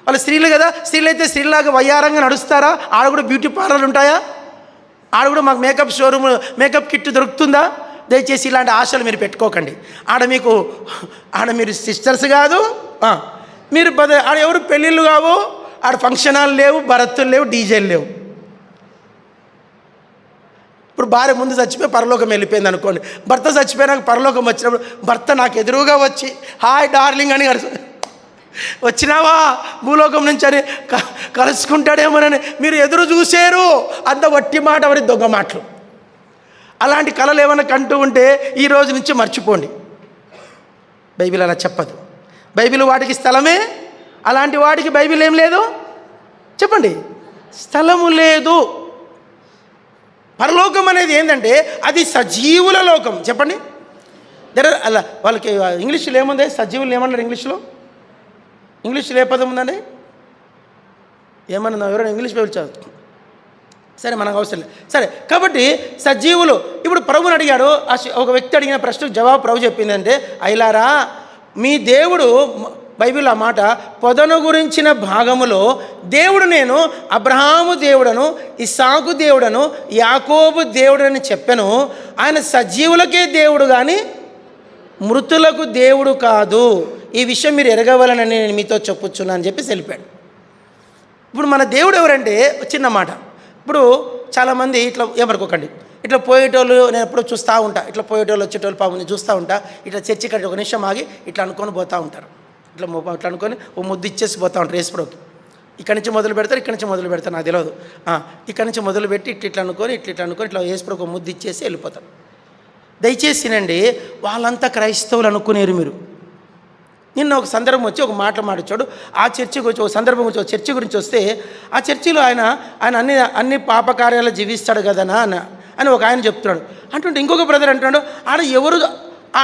వాళ్ళు స్త్రీలు కదా, స్త్రీలు అయితే స్త్రీలాగా వయ్యారంగా నడుస్తారా? ఆడ కూడా బ్యూటీ పార్లర్లు ఉంటాయా? ఆడ కూడా మాకు మేకప్ షోరూమ్, మేకప్ కిట్ దొరుకుతుందా? దయచేసి ఇలాంటి ఆశలు మీరు పెట్టుకోకండి. ఆడ మీరు సిస్టర్స్ కాదు, మీరు ఆడ ఎవరు పెళ్ళిళ్ళు కావు, ఆడ ఫంక్షన్ హాల్ లేవు, భరత్తులు లేవు, డీజేలు లేవు. ఇప్పుడు భార్య ముందు చచ్చిపోయి పరలోకం వెళ్ళిపోయింది అనుకోండి, భర్త చచ్చిపోయినాక పరలోకం వచ్చినప్పుడు భర్త నాకు ఎదురుగా వచ్చి హాయ్ డార్లింగ్ అని వచ్చినావా భూలోకం నుంచి అని కలుసుకుంటాడేమోనని మీరు ఎదురు చూసారు. అంత వట్టి మాట, ఎవరి దొంగ మాటలు. అలాంటి కళలు ఏమైనా కంటూ ఉంటే ఈ రోజు నుంచి మర్చిపోండి. బైబిల్ అలా చెప్పదు. బైబిల్ వాటికి స్థలమే, అలాంటి వాటికి బైబిల్ ఏం లేదు చెప్పండి, స్థలము లేదు. పరలోకం అనేది ఏంటంటే అది సజీవుల లోకం. చెప్పండి, అలా వాళ్ళకి ఇంగ్లీష్లో ఏముంది, సజీవులు ఏమన్నారు ఇంగ్లీష్లో? ఇంగ్లీష్లో ఏ పదం ఉందండి? ఏమన్నా ఎవరైనా ఇంగ్లీష్ బైబిల్ చదువు, సరే మనకు అవసరం లేదు. సరే, కాబట్టి సజీవులు. ఇప్పుడు ప్రభుని అడిగాడు, ఒక వ్యక్తి అడిగిన ప్రశ్నకు జవాబు ప్రభు చెప్పిందంటే, అయిలారా మీ దేవుడు, బైబిల్ ఆ మాట పొదను గురించిన భాగములో దేవుడు నేను అబ్రహాము దేవుడను, ఇస్సాకు దేవుడను, యాకోబు దేవుడని చెప్పాను. ఆయన సజీవులకే దేవుడు కానీ మృతులకు దేవుడు కాదు. ఈ విషయం మీరు ఎరగవాలని నేను మీతో చెప్పుచ్చున్నా అని చెప్పి తెలిపాడు. ఇప్పుడు మన దేవుడు ఎవరంటే చిన్న మాట. ఇప్పుడు చాలామంది ఇట్లా ఏమనుకోకండి, ఇట్లా పోయేటోళ్ళు నేను ఎప్పుడో చూస్తూ ఉంటా, ఇట్లా పోయేటోళ్ళు వచ్చేటోళ్ళు పాపం చూస్తూ ఉంటా, ఇట్లా చర్చి కట్టి ఒక నిమిషం ఆగి ఇట్లా అనుకొని పోతూ ఉంటారు. ఇట్లా అనుకొని ఓ ముద్దు ఇచ్చేసి పోతూ ఉంటారు యేసుప్రభుకి. ఇక్కడి నుంచి మొదలు పెడతారు, ఇక్కడి నుంచి మొదలు పెడతారు, నాకు తెలియదు. ఇక్కడి నుంచి మొదలు పెట్టి ఇట్లా అనుకొని ఇట్లా యేసుప్రభుకి ఒక ముద్దు ఇచ్చేసి వెళ్ళిపోతారు. దయచేసినండి, వాళ్ళంతా క్రైస్తవులు అనుకునేరు మీరు. నిన్న ఒక సందర్భం వచ్చి ఒక మాట్లాడొచ్చాడు. ఆ చర్చి గురించి ఒక సందర్భం గురించి, ఒక చర్చి గురించి వస్తే ఆ చర్చిలో ఆయన అన్ని పాపకార్యాలు జీవిస్తాడు కదనా అని ఒక ఆయన చెప్తున్నాడు. అంటుంటే ఇంకొక బ్రదర్ అంటున్నాడు, ఆడ ఎవరు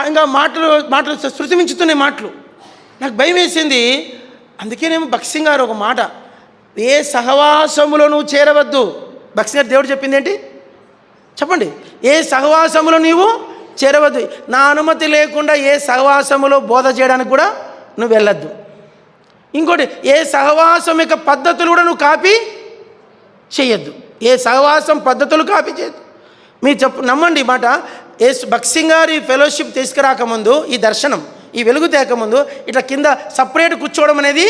ఇంకా మాటలు శృతి మించుతున్నాయి మాటలు. నాకు భయం వేసింది. అందుకేనేమో భక్సింగ్ గారు ఒక మాట, ఏ సహవాసములో నువ్వు చేరవద్దు. భక్సింగ్ గారు దేవుడు చెప్పింది ఏంటి చెప్పండి? ఏ సహవాసములో నీవు చేరవద్దు. నా అనుమతి లేకుండా ఏ సహవాసములో బోధ చేయడానికి కూడా నువ్వు వెళ్ళొద్దు. ఇంకోటి, ఏ సహవాసం యొక్క పద్ధతులు కూడా నువ్వు కాపీ చేయొద్దు. ఏ సహవాసం పద్ధతులు కాపీ చేయొద్దు. మీరు నమ్మండి ఈ మాట. భక్సింగ్ గారు ఈ ఫెలోషిప్ తీసుకురాకముందు, ఈ దర్శనం, ఈ వెలుగు తేకముందు ఇట్లా కింద సపరేట్ కూర్చోవడం అనేది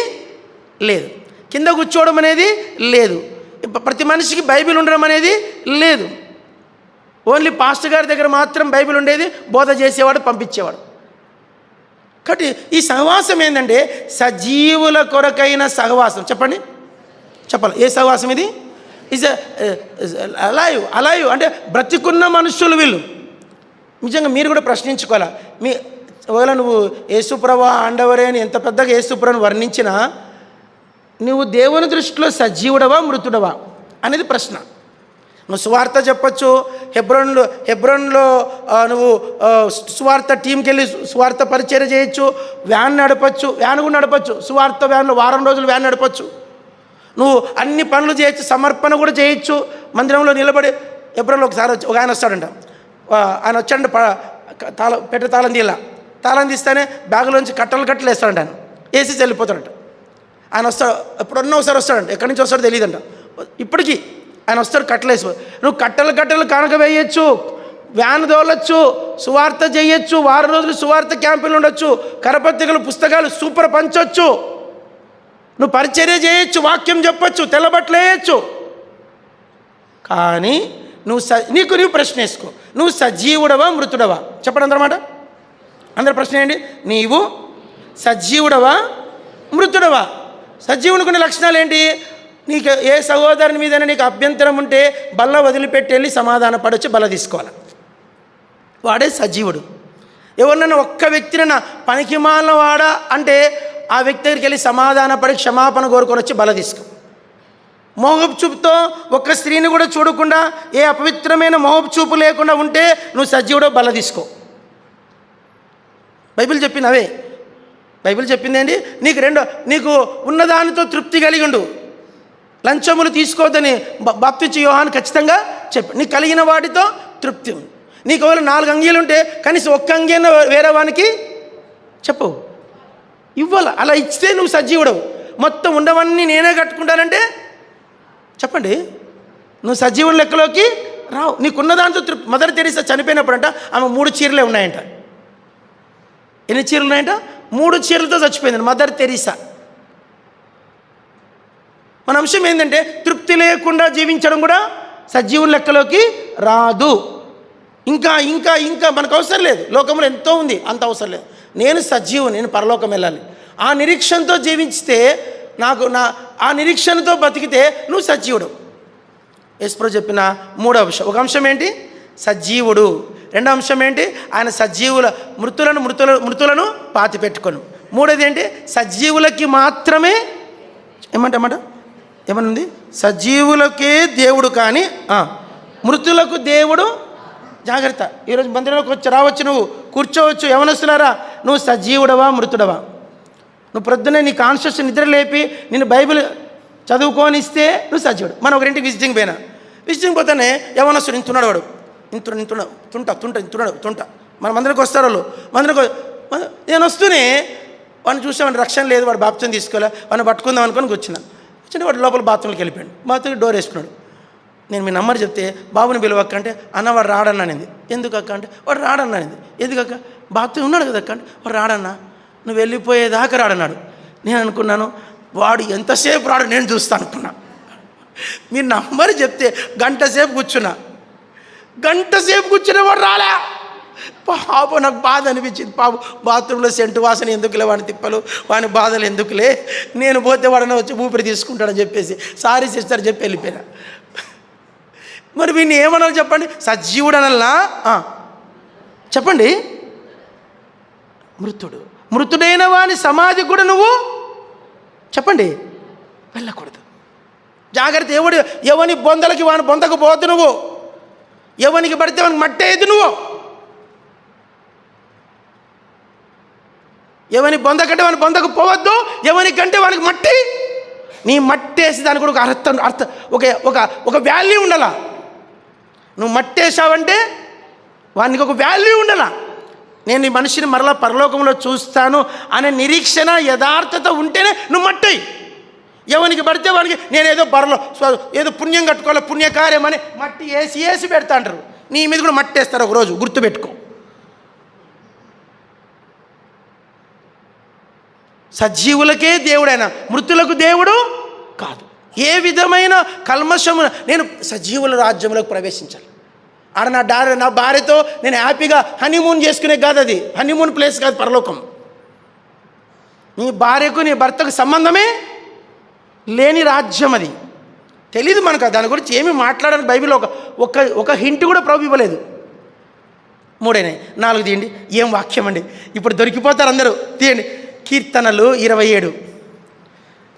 లేదు, కింద కూర్చోవడం అనేది లేదు, ప్రతి మనిషికి బైబిల్ ఉండడం అనేది లేదు. ఓన్లీ పాస్టర్ గారి దగ్గర మాత్రం బైబిల్ ఉండేది, బోధ చేసేవాడు, పంపించేవాడు. కాబట్టి ఈ సహవాసం ఏంటంటే సజీవుల కొరకైన సహవాసం. చెప్పండి, చెప్పాలి, ఏ సహవాసం ఇది? ఈజ్ అలైవ్ అంటే బ్రతికున్న మనుషులు వీళ్ళు. నిజంగా మీరు కూడా ప్రశ్నించుకోవాలి. ఒకవేళ నువ్వు యేసుప్రభు ఆండవరే అని ఎంత పెద్దగా యేసుప్రభుని వర్ణించినా నువ్వు దేవుని దృష్టిలో సజీవుడవా మృతుడవా అనేది ప్రశ్న. నువ్వు సువార్త చెప్పచ్చు, హెబ్రోన్లో నువ్వు సువార్త టీంకి వెళ్ళి సువార్త పరిచయం చేయొచ్చు, వ్యాన్ నడపచ్చు, వ్యాన్ కూడా నడపచ్చు, సువార్త వ్యాన్లో వారం రోజులు వ్యాన్ నడపచ్చు, నువ్వు అన్ని పనులు చేయొచ్చు, సమర్పణ కూడా చేయొచ్చు. మందిరంలో నిలబడి హెబ్రోన్లో ఒకసారి ఒక ఆయన వస్తాడంట, ఆయన వచ్చాడంట, పెట్టే తాళం తీస్తేనే బ్యాగులోంచి కట్టలు వేస్తాడంట. ఆయన వేసి వెళ్ళిపోతాడంట. ఆయన వస్తాడు, ఎప్పుడన్నా ఒకసారి వస్తాడంట, ఎక్కడి నుంచి వస్తాడో తెలియదంట. ఇప్పటికీ ఆయన వస్తాడు కట్టలేసి. నువ్వు కట్టలు కానుక వేయచ్చు, వ్యాన్ తోలొచ్చు, సువార్త చేయొచ్చు, వారం రోజులు సువార్త క్యాంపులు ఉండొచ్చు, కరపత్రికలు పుస్తకాలు సూపర్ పంచొచ్చు, నువ్వు పరిచర్య చేయొచ్చు, వాక్యం చెప్పొచ్చు, తెల్లబట్టలు వేయచ్చు. కానీ నీకు ప్రశ్న వేసుకో, నువ్వు సజీవుడవా మృతుడవా? చెప్పండి అందరమాట. అందరి ప్రశ్న ఏంటి? నీవు సజీవుడవా మృతుడవా? సజీవునికి ఉన్న లక్షణాలు ఏంటి? నీకు ఏ సహోదరుని మీద నీకు అభ్యంతరం ఉంటే బల్ల వదిలిపెట్టి వెళ్ళి సమాధాన పడొచ్చి బల్ల తీసుకోవాలి. వాడే సజీవుడు. ఎవరినైనా ఒక్క వ్యక్తినైనా పనికిమాలిన వాడా అంటే ఆ వ్యక్తి దగ్గరికి వెళ్ళి సమాధాన పడి క్షమాపణ కోరుకొని వచ్చి బల తీసుకో. మోహపు చూపుతో ఒక్క స్త్రీని కూడా చూడకుండా, ఏ అపవిత్రమైన మోహపు చూపు లేకుండా ఉంటే నువ్వు సజీవుడో బల తీసుకో. బైబిల్ చెప్పింది అవే. బైబిల్ చెప్పింది ఏంటి? నీకు ఉన్నదానితో తృప్తి కలిగి ఉండు, లంచములు తీసుకోవద్దని బాప్తిచ్చు యోహాను ఖచ్చితంగా చెప్పి, నీకు కలిగిన వాటితో తృప్తి ఉంది. నీకు ఒకవేళ 4 అంగీలు ఉంటే కనీసం ఒక్క అంగీ అన్న వేరే వానికి చెప్పు, ఇవ్వాలి. అలా ఇస్తే నువ్వు సజీవుడవు. మొత్తం ఉండవన్నీ నేనే కట్టుకుంటానంటే చెప్పండి, నువ్వు సజీవుల లెక్కలోకి రావు. నీకున్న దాంతో తృప్తి. మదర్ తెరీసా చనిపోయినప్పుడంట ఆమె 3 చీరలే ఉన్నాయంట. ఎన్ని చీరలు ఉన్నాయంట? 3 చీరలతో చచ్చిపోయింది మదర్ తెరీసా. మన అంశం ఏంటంటే తృప్తి లేకుండా జీవించడం కూడా సజీవుల లెక్కలోకి రాదు. ఇంకా ఇంకా ఇంకా మనకు అవసరం లేదు. లోకంలో ఎంతో ఉంది, అంత అవసరం లేదు. నేను సజీవుని, నేను పరలోకం వెళ్ళాలి. ఆ నిరీక్షణతో జీవించితే ఆ నిరీక్షణతో బతికితే నువ్వు సజీవుడు. యేసుప్రభు చెప్పిన 3వ అంశం. ఒక అంశం ఏంటి? సజీవుడు. 2వ అంశం ఏంటి? ఆయన మృతులను పాతి పెట్టుకోను. 3వది ఏంటి? సజీవులకి మాత్రమే ఏమనుంది? సజీవులకే దేవుడు కానీ మృతులకు దేవుడు. జాగ్రత్త. ఈరోజు మందిరంలోకి రావచ్చు, నువ్వు కూర్చోవచ్చు. యవనస్తులారా, నువ్వు సజీవుడవా మృతుడవా? నువ్వు ప్రొద్దునే నీ కాన్షియస్ నిద్ర లేపి నేను బైబిల్ చదువుకొని ఇస్తే నువ్వు సజీవుడు. మనం ఒకరింటికి విజిటింగ్ పోతేనే యవనస్తుడు ఇంతున్నాడు, వాడు తుంట మన మందిరికి వస్తారు వాళ్ళు. నేను వస్తూనే వాడిని చూస్తే వాడిని రక్షణ లేదు, వాడు బాప్తిసం తీసుకోలే, వాడిని పట్టుకుందాం అనుకొని కూర్చున్నాను. వాడు లోపల బాత్రూంలోకి వెళ్ళిపోయాడు. బాత్రూమ్కి డోర్ వేసుకున్నాడు. నేను మీ నంబర్ చెప్తే బాబుని పిలవక్క అంటే, అన్న వాడు రాడన్నానింది. ఎందుకు అక్క అంటే, వాడు రాడన్నానింది. ఎందుకక్క? బాత్రూమ్ ఉన్నాడు కదా అక్క అంటే, వాడు రాడన్నా, నువ్వు వెళ్ళిపోయేదాకా రాడన్నాడు. నేను అనుకున్నాను వాడు ఎంతసేపు రాడు నేను చూస్తా అనుకున్నా. మీరు నంబర్ చెప్తే గంట సేపు కూర్చున్నా వాడు రాలే. పాపం నాకు బాధ అనిపించింది. పాపం బాత్రూంలో సెంటు వాసన ఎందుకులే, వాడిని తిప్పలు, వాని బాధలు ఎందుకులే, నేను పోతే వాడన్నా వచ్చి ఊపిరి తీసుకుంటాడని చెప్పేసి సారీ సిస్టర్ చెప్పి వెళ్ళిపోయినా. మరి వీడిని ఏమనాలి చెప్పండి? సజీవుడు అనల్లా? చెప్పండి. మృతుడైన వాని సమాధి కూడా నువ్వు చెప్పండి వెళ్ళకూడదు. జాగ్రత్త. ఎవని బొందలకి వాని బొందకు పోవద్దు. నువ్వు ఎవనికి పడితే వానికి మట్టేయద్దు. నువ్వు ఎవని బొంద కంటే వాని బొందకు పోవద్దు, ఎవనికంటే వానికి మట్టి. నీ మట్టేసి దానికి కూడా ఒక వాల్యూ ఉండాల. నువ్వు మట్టేసావంటే వానికి ఒక వాల్యూ ఉండాల. నేను ఈ మనిషిని మరలా పరలోకంలో చూస్తాను అనే నిరీక్షణ యథార్థత ఉంటేనే నువ్వు మట్టేయి. ఎవనికి పడితే వానికి నేనేదో ఏదో పుణ్యం కట్టుకోవాలి, పుణ్యకార్యం అని మట్టి వేసి పెడతా అంటారు. నీ మీద కూడా మట్టేస్తారు ఒకరోజు, గుర్తుపెట్టుకో. సజీవులకే దేవుడైనా మృతులకు దేవుడు కాదు. ఏ విధమైన కల్మషము. నేను సజీవుల రాజ్యంలోకి ప్రవేశించాలి. ఆడ నా భార్యతో నేను హ్యాపీగా హనీమూన్ చేసుకునే కాదు. అది హనీమూన్ ప్లేస్ కాదు, పరలోకం. నీ భార్యకు నీ భర్తకు సంబంధమే లేని రాజ్యం అది. తెలీదు మనకు దాని గురించి ఏమీ మాట్లాడడానికి బైబిల్లో ఒక హింట్ కూడా ప్రభు ఇవ్వలేదు. 3 4 తీయండి. ఏం వాక్యం అండి, ఇప్పుడు దొరికిపోతారు అందరూ. తీయండి. కీర్తనలు 27.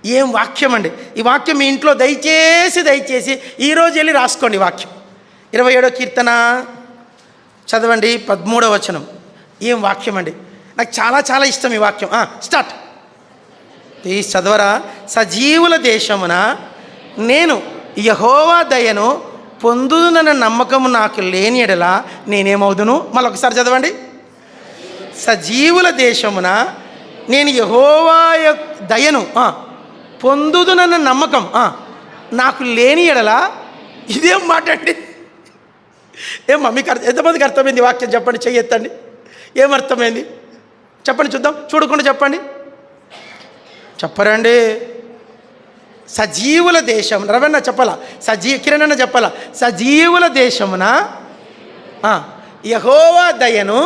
ఏం వాక్యం అండి. ఈ వాక్యం మీ ఇంట్లో దయచేసి ఈరోజు వెళ్ళి రాసుకోండి. వాక్యం 27వ కీర్తన చదవండి, 13వ వచనం. ఏం వాక్యం అండి, నాకు చాలా చాలా ఇష్టం ఈ వాక్యం. స్టార్ట్. చదవరా. సజీవుల దేశమున నేను యెహోవా దయను పొందునన్న నమ్మకము నాకు లేని ఎడల నేనేమవుదును. మళ్ళీ ఒకసారి చదవండి. సజీవుల దేశమున నేను యెహోవా దయను పొందుదునన్న నమ్మకం నాకు లేని ఎడల, ఇదేం మాట అండి? ఏమ్మా మీకు ఎంతమందికి అర్థమైంది వాక్యం? చెప్పండి, చెయ్యి ఎత్తండి. ఏమర్థమైంది చెప్పండి చూద్దాం. చూడకుండా చెప్పండి. చెప్పరండి. సజీవుల దేశం, రవణ చెప్పాలా? కిరణ్ అన్న చెప్పాలా? సజీవుల దేశమున యెహోవా దయను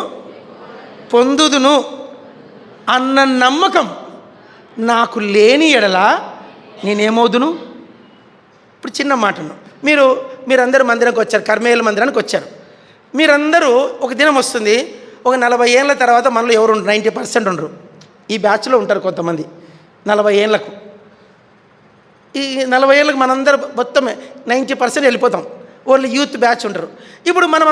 పొందుదును అన్న నమ్మకం నాకు లేని ఎడల నేనేమవుదును? ఇప్పుడు చిన్న మాటను, మీరందరూ మందిరానికి వచ్చారు, కర్మేల మందిరానికి వచ్చారు. మీరందరూ ఒక దినం వస్తుంది, ఒక 40 ఏళ్ళ తర్వాత మనలో ఎవరు 90% ఉండరు. ఈ బ్యాచ్లో ఉంటారు కొంతమంది 40 ఏళ్ళకు. ఈ 40 ఏళ్ళకు మనందరూ మొత్తం 90% వెళ్ళిపోతాం. ఓన్లీ యూత్ బ్యాచ్ ఉంటారు. ఇప్పుడు మనం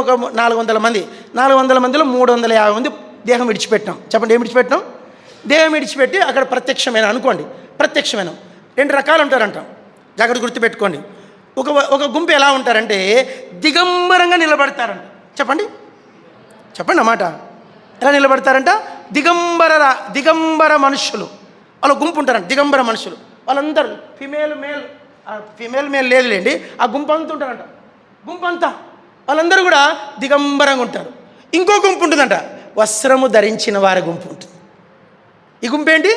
ఒక 400 మంది, 400 మందిలో 350 మంది దేహం విడిచిపెట్టాం. చెప్పండి, ఏం విడిచిపెట్టాం? దేహం విడిచిపెట్టి అక్కడ ప్రత్యక్షమైన అనుకోండి. ప్రత్యక్షమైన 2 రకాలు ఉంటారంట, జాగ్రత్త గుర్తుపెట్టుకోండి. ఒక గుంపు ఎలా ఉంటారంటే దిగంబరంగా నిలబడతారంట. చెప్పండి అన్నమాట. ఎలా నిలబడతారంట? దిగంబర మనుషులు వాళ్ళ గుంపు ఉంటారంట. దిగంబర మనుషులు వాళ్ళందరూ ఫిమేల్ మేల్ లేదులేండి, ఆ గుంపు అంతా ఉంటారంట. గుంపు అంతా వాళ్ళందరూ కూడా దిగంబరంగా ఉంటారు. ఇంకో గుంపు ఉంటుందంట, వస్త్రము ధరించిన వారి గుంపు ఉంటుంది. ఈ గుంపు ఏంటి?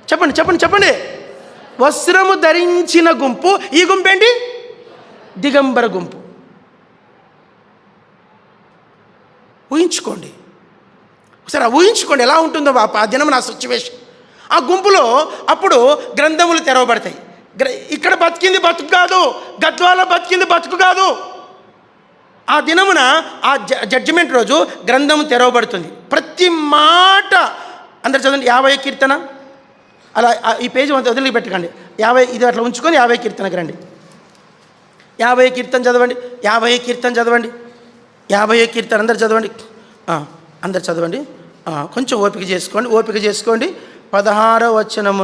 చెప్పండి. వస్త్రము ధరించిన గుంపు. ఈ గుంపు ఏంటి? దిగంబర గుంపు. ఊహించుకోండి ఒకసారి, ఊహించుకోండి ఎలా ఉంటుందో ఆ దినం నా సిచ్యువేషన్. ఆ గుంపులో అప్పుడు గ్రంథములు తెరవబడతాయి. ఇక్కడ బతికింది బతుకు కాదు, గద్వాల బతికింది బతుకు కాదు. ఆ దినమున ఆ జడ్జిమెంట్ రోజు గ్రంథము తెరవబడుతుంది. ప్రతి మాట అందరు చదవండి. 50 కీర్తన అలా ఈ పేజీ వదిలిపెట్టకండి. 50 ఇది అట్లా ఉంచుకొని 50 కీర్తనకి రండి. 50 కీర్తన చదవండి. 50 కీర్తన చదవండి. 50 కీర్తన అందరు చదవండి. అందరు చదవండి. కొంచెం ఓపిక చేసుకోండి. 16వ వచనము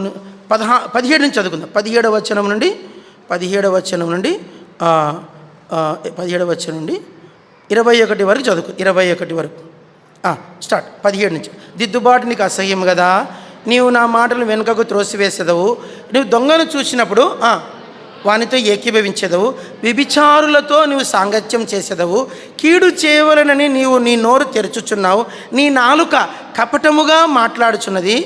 17 నుంచి చదువుకుందాం. 17వ వచనం నుండి 17వ వచనం నుండి 21 వరకు చదువుకు. 21 వరకు స్టార్ట్. 17 నుంచి. దిద్దుబాటు నీకు అసహ్యం కదా, నీవు నా మాటలు వెనుకకు త్రోసివేసేదవు. నువ్వు దొంగను చూసినప్పుడు వానితో ఏకీభవించేదవు. వ్యభిచారులతో నువ్వు సాంగత్యం చేసేదవు. కీడు చేయవలనని నీవు నీ నోరు తెరుచుచున్నావు. నీ నాలుక కపటముగా మాట్లాడుచున్నది,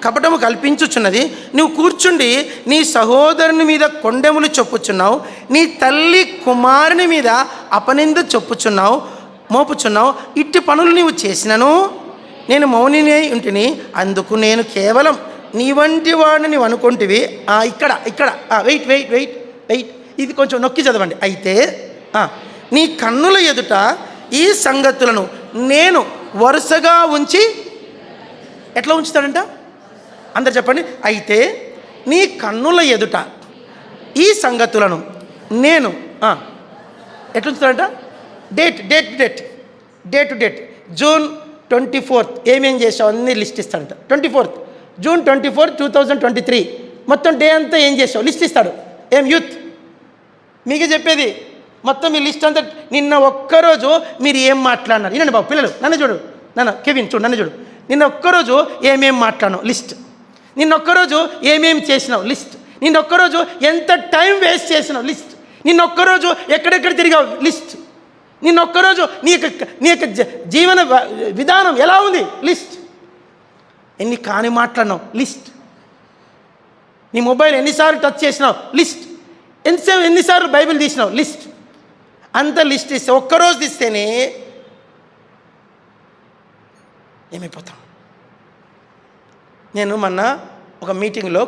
కపటము కల్పించుచున్నది. నువ్వు కూర్చుండి నీ సహోదరుని మీద కొండెములు చొప్పుచున్నావు. నీ తల్లి కుమారుని మీద అపనింద మోపుచున్నావు. ఇట్టి పనులు నీవు చేసినను నేను మౌనినే ఉంటిని. అందుకు నేను కేవలం నీ వంటి వాడిని నీవు అనుకుంటివి. ఇక్కడ వెయిట్, ఇది కొంచెం నొక్కి చదవండి. అయితే నీ కన్నుల ఎదుట ఈ సంగతులను నేను వరుసగా ఉంచి, ఎట్లా ఉంచుతాడంట? అందరు చెప్పండి. అయితే నీ కన్నుల ఎదుట ఈ సంగతులను నేను ఎట్లా ఉంచుతాడంట? డేట్ జూన్ 24 ఏమేం చేసావు అన్నీ లిస్ట్ ఇస్తాడంట. 24 జూన్ 24, 2023 మొత్తం డే అంతా ఏం చేసావు లిస్ట్ ఇస్తాడు. ఏం యూత్ మీకే చెప్పేది మొత్తం మీ లిస్ట్ అంతా. నిన్న ఒక్కరోజు మీరు ఏం మాట్లాడినారు? వినండి బాబు, పిల్లలు నన్ను చూడు, కెవిన్ చూడు, నన్ను చూడు. నిన్న ఒక్కరోజు ఏమేం మాట్లాడినావు లిస్ట్. నిన్నొక్కరోజు ఏమేమి చేసినావు లిస్ట్. నిన్నొక్కరోజు ఎంత టైం వేస్ట్ చేసినావు లిస్ట్. నిన్నొక్కరోజు ఎక్కడెక్కడ తిరిగావు లిస్ట్. నిన్నొక్కరోజు నీ యొక్క జీవన విధానం ఎలా ఉంది లిస్ట్. ఎన్ని కాని మాట్లాడినావు లిస్ట్. నీ మొబైల్ ఎన్నిసార్లు టచ్ చేసినావు లిస్ట్. ఎన్నిసార్లు బైబిల్ తీసినావు లిస్ట్. అంత లిస్ట్ ఇస్తే, ఒక్కరోజు తీస్తేనే ఏమైపోతాం. నేను మొన్న ఒక మీటింగ్లో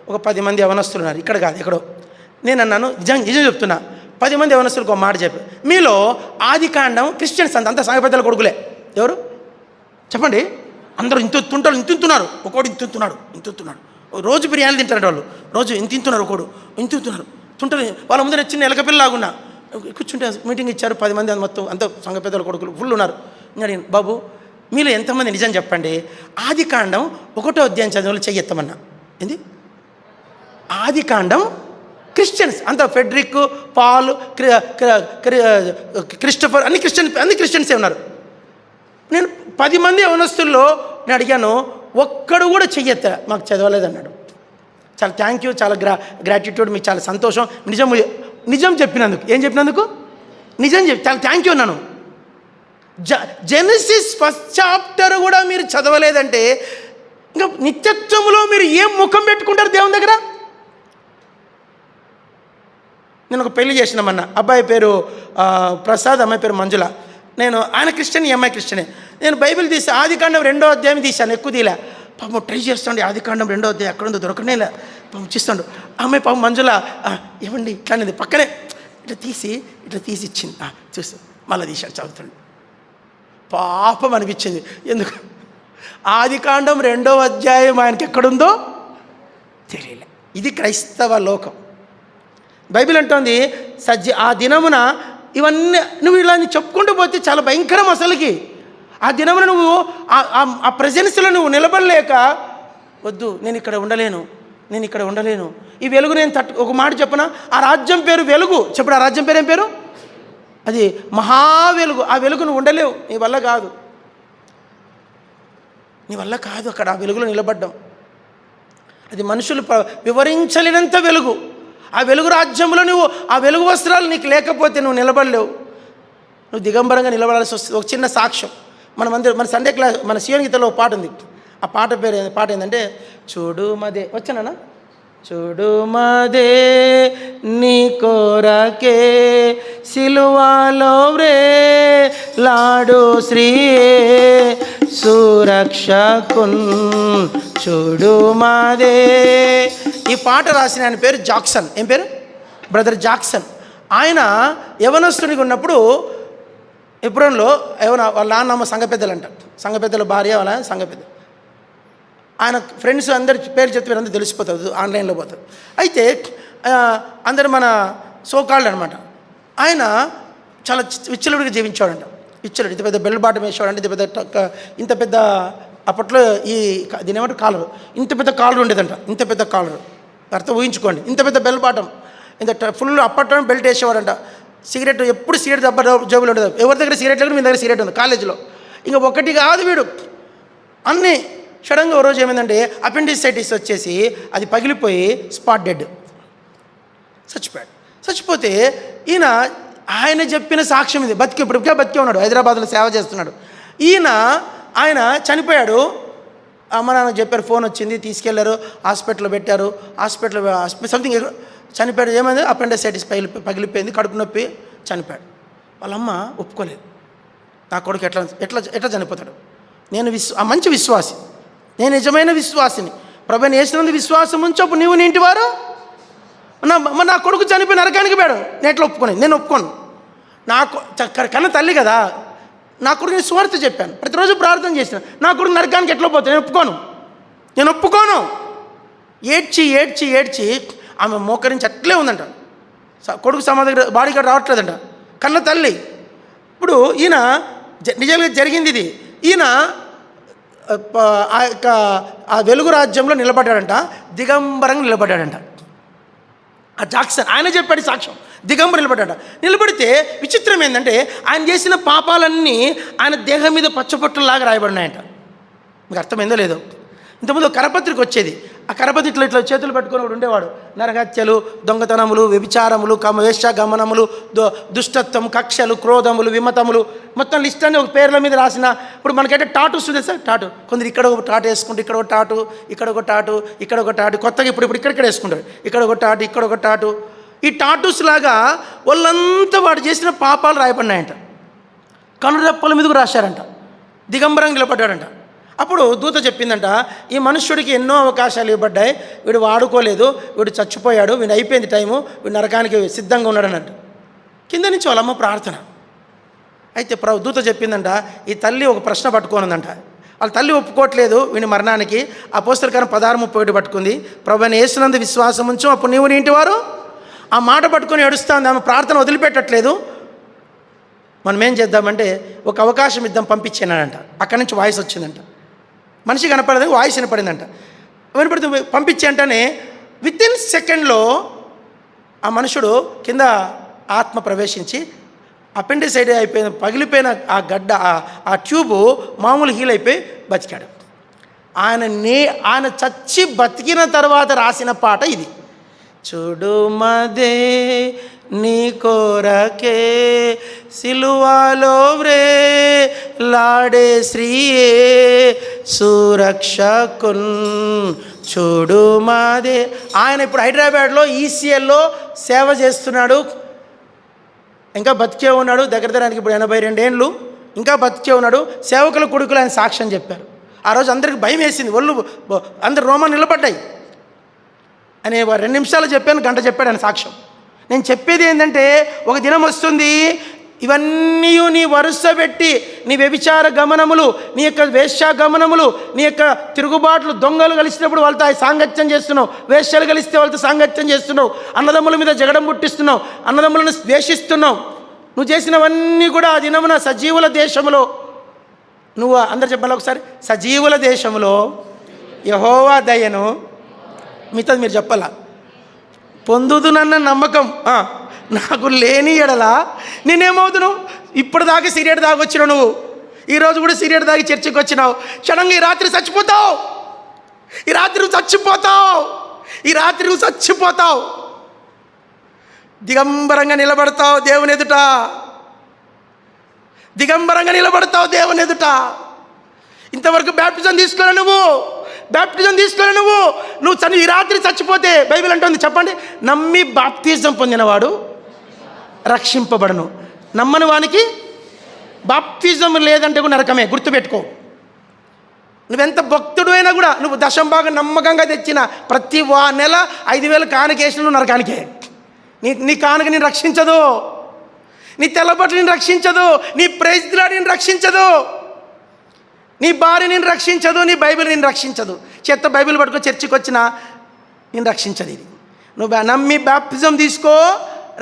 ఒక 10 మంది యవనస్తులు ఉన్నారు, ఇక్కడ కాదు ఎక్కడో. నేను అన్నాను, నిజం చెప్తున్నా, 10 మంది యవనస్తులకు ఒక మాట చెప్పి, మీలో ఆదికాండం క్రిస్టియన్స్ అంత సంఘ పెద్దల కొడుకులే ఎవరు చెప్పండి. అందరూ ఇంతున్నారు, ఒకడు ఇంతున్నాడు. రోజు బిర్యానీ తింటారు వాళ్ళు, రోజు ఇంతున్నారు, ఒకడు ఇంతున్నారు. వాళ్ళ ముందు చిన్న ఎలకపిల్లలాగున్నా కూర్చుంటే మీటింగ్ ఇచ్చారు. 10 మంది మొత్తం అంత సంఘ పెద్దల కొడుకులు ఫుల్ ఉన్నారు. నేను బాబు మీలో ఎంతమంది నిజం చెప్పండి, ఆదికాండం 1వ అధ్యాయం చదివిన చెయ్యెత్తమన్నా. ఏంది ఆదికాండం? క్రిస్టియన్స్ అంత ఫెడ్రిక్, పాల్, క్రిస్టఫర్ అన్ని క్రిస్టియన్సే ఉన్నారు. నేను 10 మంది యవనస్తుల్లో నేను అడిగాను, ఒక్కడు కూడా చెయ్యెత్తా మాకు చదవలేదన్నాడు. చాలా థ్యాంక్ యూ, చాలా గ్రాటిట్యూడ్, మీకు చాలా సంతోషం, నిజం చెప్పినందుకు. ఏం చెప్పినందుకు? నిజం చెప్పి చాలా థ్యాంక్ యూ అన్నాను. జెనసిస్ ఫస్ట్ చాప్టర్ కూడా మీరు చదవలేదంటే ఇంకా నిత్యత్వంలో మీరు ఏం ముఖం పెట్టుకుంటారు దేవుని దగ్గర? నేను ఒక పెళ్లి చేసినామన్న, అబ్బాయి పేరు ప్రసాద్, అమ్మాయి పేరు మంజుల. ఆయన క్రిస్టియన్, ఈ అమ్మాయి క్రిస్టియనే. నేను బైబిల్ తీసి ఆదికాండం 2వ అధ్యాయం తీశాను, ఎక్కువ తీలే. పాపం ట్రై చేస్తాండి, ఆదికాండం 2వ అధ్యాయం ఎక్కడుందో దొరకనేలే. పాపం చూస్తాడు. అమ్మాయి పాపం మంజుల ఏమండి ఇట్లా అనేది పక్కనే ఇట్లా తీసి ఇచ్చింది. చూస్తాను, మళ్ళీ తీశాడు, చదువుతాడు. పాపం అనిపించింది. ఎందుకు? ఆదికాండం 2వ అధ్యాయం ఆయనకి ఎక్కడుందో తెలియలే. ఇది క్రైస్తవ లోకం. బైబిల్ అంటోంది ఆ దినమున ఇవన్నీ నువ్వు ఇలా చెప్పుకుంటూ పోతే చాలా భయంకరం అసలుకి. ఆ దినమున నువ్వు ఆ ప్రెజెన్స్లో నువ్వు నిలబడలేక, వద్దు నేను ఇక్కడ ఉండలేను, ఈ వెలుగు నేను ఒక మాట చెప్పనా, ఆ రాజ్యం పేరు వెలుగు. చెప్పడు, ఆ రాజ్యం పేరు ఏం పేరు? అది మహావెలుగు. ఆ వెలుగు నువ్వు ఉండలేవు, నీ వల్ల కాదు అక్కడ ఆ వెలుగులో నిలబడ్డం. అది మనుషులు వివరించలేనంత వెలుగు. ఆ వెలుగు రాజ్యంలో నువ్వు ఆ వెలుగు వస్త్రాలు నీకు లేకపోతే నువ్వు నిలబడలేవు. నువ్వు దిగంబరంగా నిలబడాల్సి వస్తుంది. ఒక చిన్న సాక్ష్యం, మన సండే క్లాస్, మన సీఎం గీతలో పాట ఉంది. ఆ పాట ఏంటంటే, చూడు మదే వచ్చానా, చూడు మదే నీ కోరకే సిలువలో లాడు శ్రీ సురక్షకున్ చూడు మాదే. ఈ పాట రాసిన ఆయన పేరు జాక్సన్. ఏం పేరు? Brother Jackson. ఆయన యవనస్తుడిగా ఉన్నప్పుడు ఎబ్రోన్లో వాళ్ళ నాన్నమ్మ సంఘ పెద్దలంట, సంఘ పెద్దల భార్య వాళ్ళ సంఘ పెద్ద. ఆయన ఫ్రెండ్స్ అందరి పేరు చెప్తే అందరూ తెలిసిపోతుంది, ఆన్లైన్లో పోతారు. అయితే అందరు మన సోకాళ్ళు అనమాట. ఆయన చాలా విచ్చలుడిగా జీవించాడంట. విచ్చలుడు, ఇంత పెద్ద బెల్ బాటం వేసేవాడంటే, ఇంత పెద్ద అప్పట్లో దీని ఏమంటారు కాలరు, ఇంత పెద్ద కాలర్ ఉండేదంట. ఇంత పెద్ద కాలరు అర్థం ఊహించుకోండి. ఇంత పెద్ద బెల్ బాటం, ఇంత ఫుల్ అప్పట్లో బెల్ట్ వేసేవాడంట. సిగరెట్ ఎప్పుడు సిగరెట్ దెబ్బ జబ్బులు ఉండదు. ఎవరి దగ్గర సిగరెట్ లేదు, మీ దగ్గర సిగరెట్ ఉంది కాలేజీలో. ఇంకా ఒకటి కాదు వీడు అన్నీ. సడన్గా ఓ రోజు ఏమైందంటే అపెండిసైటిస్ వచ్చేసి అది పగిలిపోయి స్పాట్ డెడ్, చచ్చిపోతే ఆయన చెప్పిన సాక్ష్యం ఇది. ఇప్పటికే బతికే ఉన్నాడు, హైదరాబాద్లో సేవ చేస్తున్నాడు. ఆయన చనిపోయాడు. అమ్మ నాన్న చెప్పారు, ఫోన్ వచ్చింది, తీసుకెళ్లారు, హాస్పిటల్లో పెట్టారు. హాస్పిటల్ సంథింగ్ చనిపోయాడు. ఏమైంది? అపెండిసైటిస్ పగిలిపోయింది, కడుపు నొప్పి, చనిపోయాడు. వాళ్ళమ్మ ఒప్పుకోలేదు. నా కొడుకు ఎట్లా చనిపోతాడు? నేను మంచి విశ్వాసి, నేను నిజమైన విశ్వాసిని, ప్రభువుని యేసునందు విశ్వాసం ఉంచు, నీవు నీ ఇంటి వారు. నా కొడుకు చనిపోయి నరకానికి పోయాడు, నేను ఎట్లా నేను ఒప్పుకోను. కన్న తల్లి కదా, నా కొడుకుని సువార్త చెప్పాను, ప్రతిరోజు ప్రార్థన చేశాను. నా కొడుకు నరకానికి ఎట్లా పోతాను? నేను ఒప్పుకోను. ఏడ్చి ఆమె మోకరించి అట్లే ఉందంట. కొడుకు సమాధి దగ్గర బాడీ గార్డ్ రావట్లేదంట. కన్న తల్లి. ఇప్పుడు ఈయన నిజంగా జరిగింది ఇది. ఈయన ఆ వెలుగు రాజ్యంలో నిలబడ్డాడంట, దిగంబరంగా నిలబడ్డాడంట. ఆ జాక్సన్ ఆయన చెప్పాడు సాక్ష్యం. దిగంబరం నిలబడితే విచిత్రం ఏంటంటే, ఆయన చేసిన పాపాలన్నీ ఆయన దేహం మీద పచ్చపొట్టులాగా రాయబడినాయంట. మీకు అర్థమైందో లేదో? ఇంతకుముందు కరపత్రిక వచ్చేది. ఆ కరపత్రికలో ఇట్లా చేతులు పెట్టుకుని ఒకడు ఉండేవాడు. నరహత్యలు, దొంగతనములు, వ్యభిచారములు, వేశ్యాగమనములు, దుష్టత్వం, కక్షలు, క్రోధములు, విమతములు, మొత్తం లిస్ట్ అని ఒక పేర్ల మీద రాసిన. ఇప్పుడు మనకైతే టాటూ వస్తుంది సార్, టాటూ. కొందరు ఇక్కడ ఒక టాటూ వేసుకుంటారు, ఇక్కడ ఒక టాటూ, ఇక్కడ ఒక టాటూ, ఇక్కడ ఒక టాటూ. కొత్తగా ఇప్పుడు ఇక్కడ వేసుకుంటారు, ఇక్కడ ఒక టాటూ, ఇక్కడ ఒక టాటూ. ఈ టాటూస్ లాగా వాళ్ళంతా వాడు చేసిన పాపాలు రాయబడినాయంట. కనురెప్పల మీదకు రాశారంట. దిగంబరంగా నిలబడ్డాడంట. అప్పుడు దూత చెప్పిందంట, ఈ మనుష్యుడికి ఎన్నో అవకాశాలు ఇవ్వబడ్డాయి, వీడు వాడుకోలేదు, వీడు చచ్చిపోయాడు, వీడు అయిపోయింది టైము, వీడు నరకానికి సిద్ధంగా ఉన్నాడు అన్నట్టు. కింద నుంచి వాళ్ళమ్మ ప్రార్థన. అయితే దూత చెప్పిందంట, ఈ తల్లి ఒక ప్రశ్న పట్టుకోనుందంట. వాళ్ళ తల్లి ఒప్పుకోవట్లేదు వీని మరణానికి. అపోస్తల కార్యం 16:31 పట్టుకుంది. ప్రభువుని యేసునందు విశ్వాసం ఉంచు, అప్పుడు నీవు నీ ఇంటి వారు. ఆ మాట పట్టుకొని ఏడుస్తుంది ఆమె, ప్రార్థన వదిలిపెట్టట్లేదు. మనం ఏం చేద్దామంటే ఒక అవకాశం ఇద్దాం, పంపించానంట. అక్కడి నుంచి వాయిస్ వచ్చిందంట. మనిషి కనపడదు, వాయిస్ వినపడిందంట. వినపడితే పంపించే అంటేనే వితిన్ సెకండ్లో ఆ మనుషుడు కింద ఆత్మ ప్రవేశించి అపెండిసైడ్ అయిపోయిన పగిలిపోయిన ఆ గడ్డ, ఆ ట్యూబు మామూలు హీల్ అయిపోయి బతికాడు. ఆయన చచ్చి బతికిన తర్వాత రాసిన పాట ఇది. చూడుమదే నీ కోరకే సిలువలో వ్రేలాడే శ్రీయే సురక్షకున్ చూడుమదే. ఆయన ఇప్పుడు హైదరాబాద్లో ఈసీఎల్లో సేవ చేస్తున్నాడు. ఇంకా బతికే ఉన్నాడు. దగ్గర ఆయనకి ఇప్పుడు 82 ఏళ్ళు. ఇంకా బతికే ఉన్నాడు. సేవకుల కొడుకులు ఆయన సాక్ష్యం చెప్పారు. ఆ రోజు అందరికి భయం వేసింది. ఒళ్ళు అందరు రోమా నిలబడ్డాయి. అని 2 నిమిషాలు చెప్పాను, గంట చెప్పాడు ఆయన సాక్ష్యం. నేను చెప్పేది ఏంటంటే, ఒక దినం వస్తుంది, ఇవన్నీ నీ వరుస పెట్టి నీ వ్యభిచార గమనములు, నీ యొక్క వేశ్యా గమనములు, నీ యొక్క తిరుగుబాట్లు, దొంగలు కలిసినప్పుడు వాళ్ళతో సాంగత్యం చేస్తున్నావు, వేశ్యలు కలిస్తే వాళ్ళతో సాంగత్యం చేస్తున్నావు, అన్నదమ్ముల మీద జగడం పుట్టిస్తున్నావు, అన్నదమ్ములను ద్వేషిస్తున్నావు. నువ్వు చేసినవన్నీ కూడా ఆ దినమున సజీవుల దేశంలో, నువ్వు అందరు చెప్పాలి ఒకసారి, సజీవుల దేశంలో యెహోవా దయను, మిగతాది మీరు చెప్పాలా, పొందుదునన్న నమ్మకం నాకు లేని ఎడల నేనేమవుతున్నావు. ఇప్పటిదాకా సిగరెట్ తాగొచ్చినావు, నువ్వు ఈరోజు కూడా సిగరెట్ తాగి చర్చికి వచ్చినావు. క్షణంగా ఈ రాత్రి చచ్చిపోతావు. ఈ రాత్రి నువ్వు చచ్చిపోతావు. ఈ రాత్రి నువ్వు చచ్చిపోతావు. దిగంబరంగా నిలబడతావు దేవుని ఎదుట. దిగంబరంగా నిలబడతావు దేవుని ఎదుట. ఇంతవరకు బ్యాప్టిజం తీసుకోలే నువ్వు. బ్యాప్టిజం తీసుకోలే నువ్వు ఈ రాత్రి చచ్చిపోతే బైబిల్ అంటుంది, చెప్పండి, నమ్మి బాప్తిజం పొందినవాడు రక్షింపబడను, నమ్మని వానికి బాప్తిజం లేదంటే కూడా నరకమే. గుర్తుపెట్టుకో. నువ్వెంత భక్తుడు అయినా కూడా, నువ్వు దశంభాగం నమ్మకంగా తెచ్చిన ప్రతి నెల 5,000 కానుకేసిన నువ్వు నరకానికే. నీ కానుక నేను రక్షించదు, నీ తెల్లబట్లు నేను రక్షించదు, నీ ప్రైజ్ లాడ్ నేను రక్షించదు, నీ భార్య నేను రక్షించదు, నీ బైబిల్ నేను రక్షించదు. చెత్త బైబిల్ పట్టుకో చర్చికి వచ్చినా నేను రక్షించదు. ఇది నువ్వు నమ్మి బాప్తిజం తీసుకో,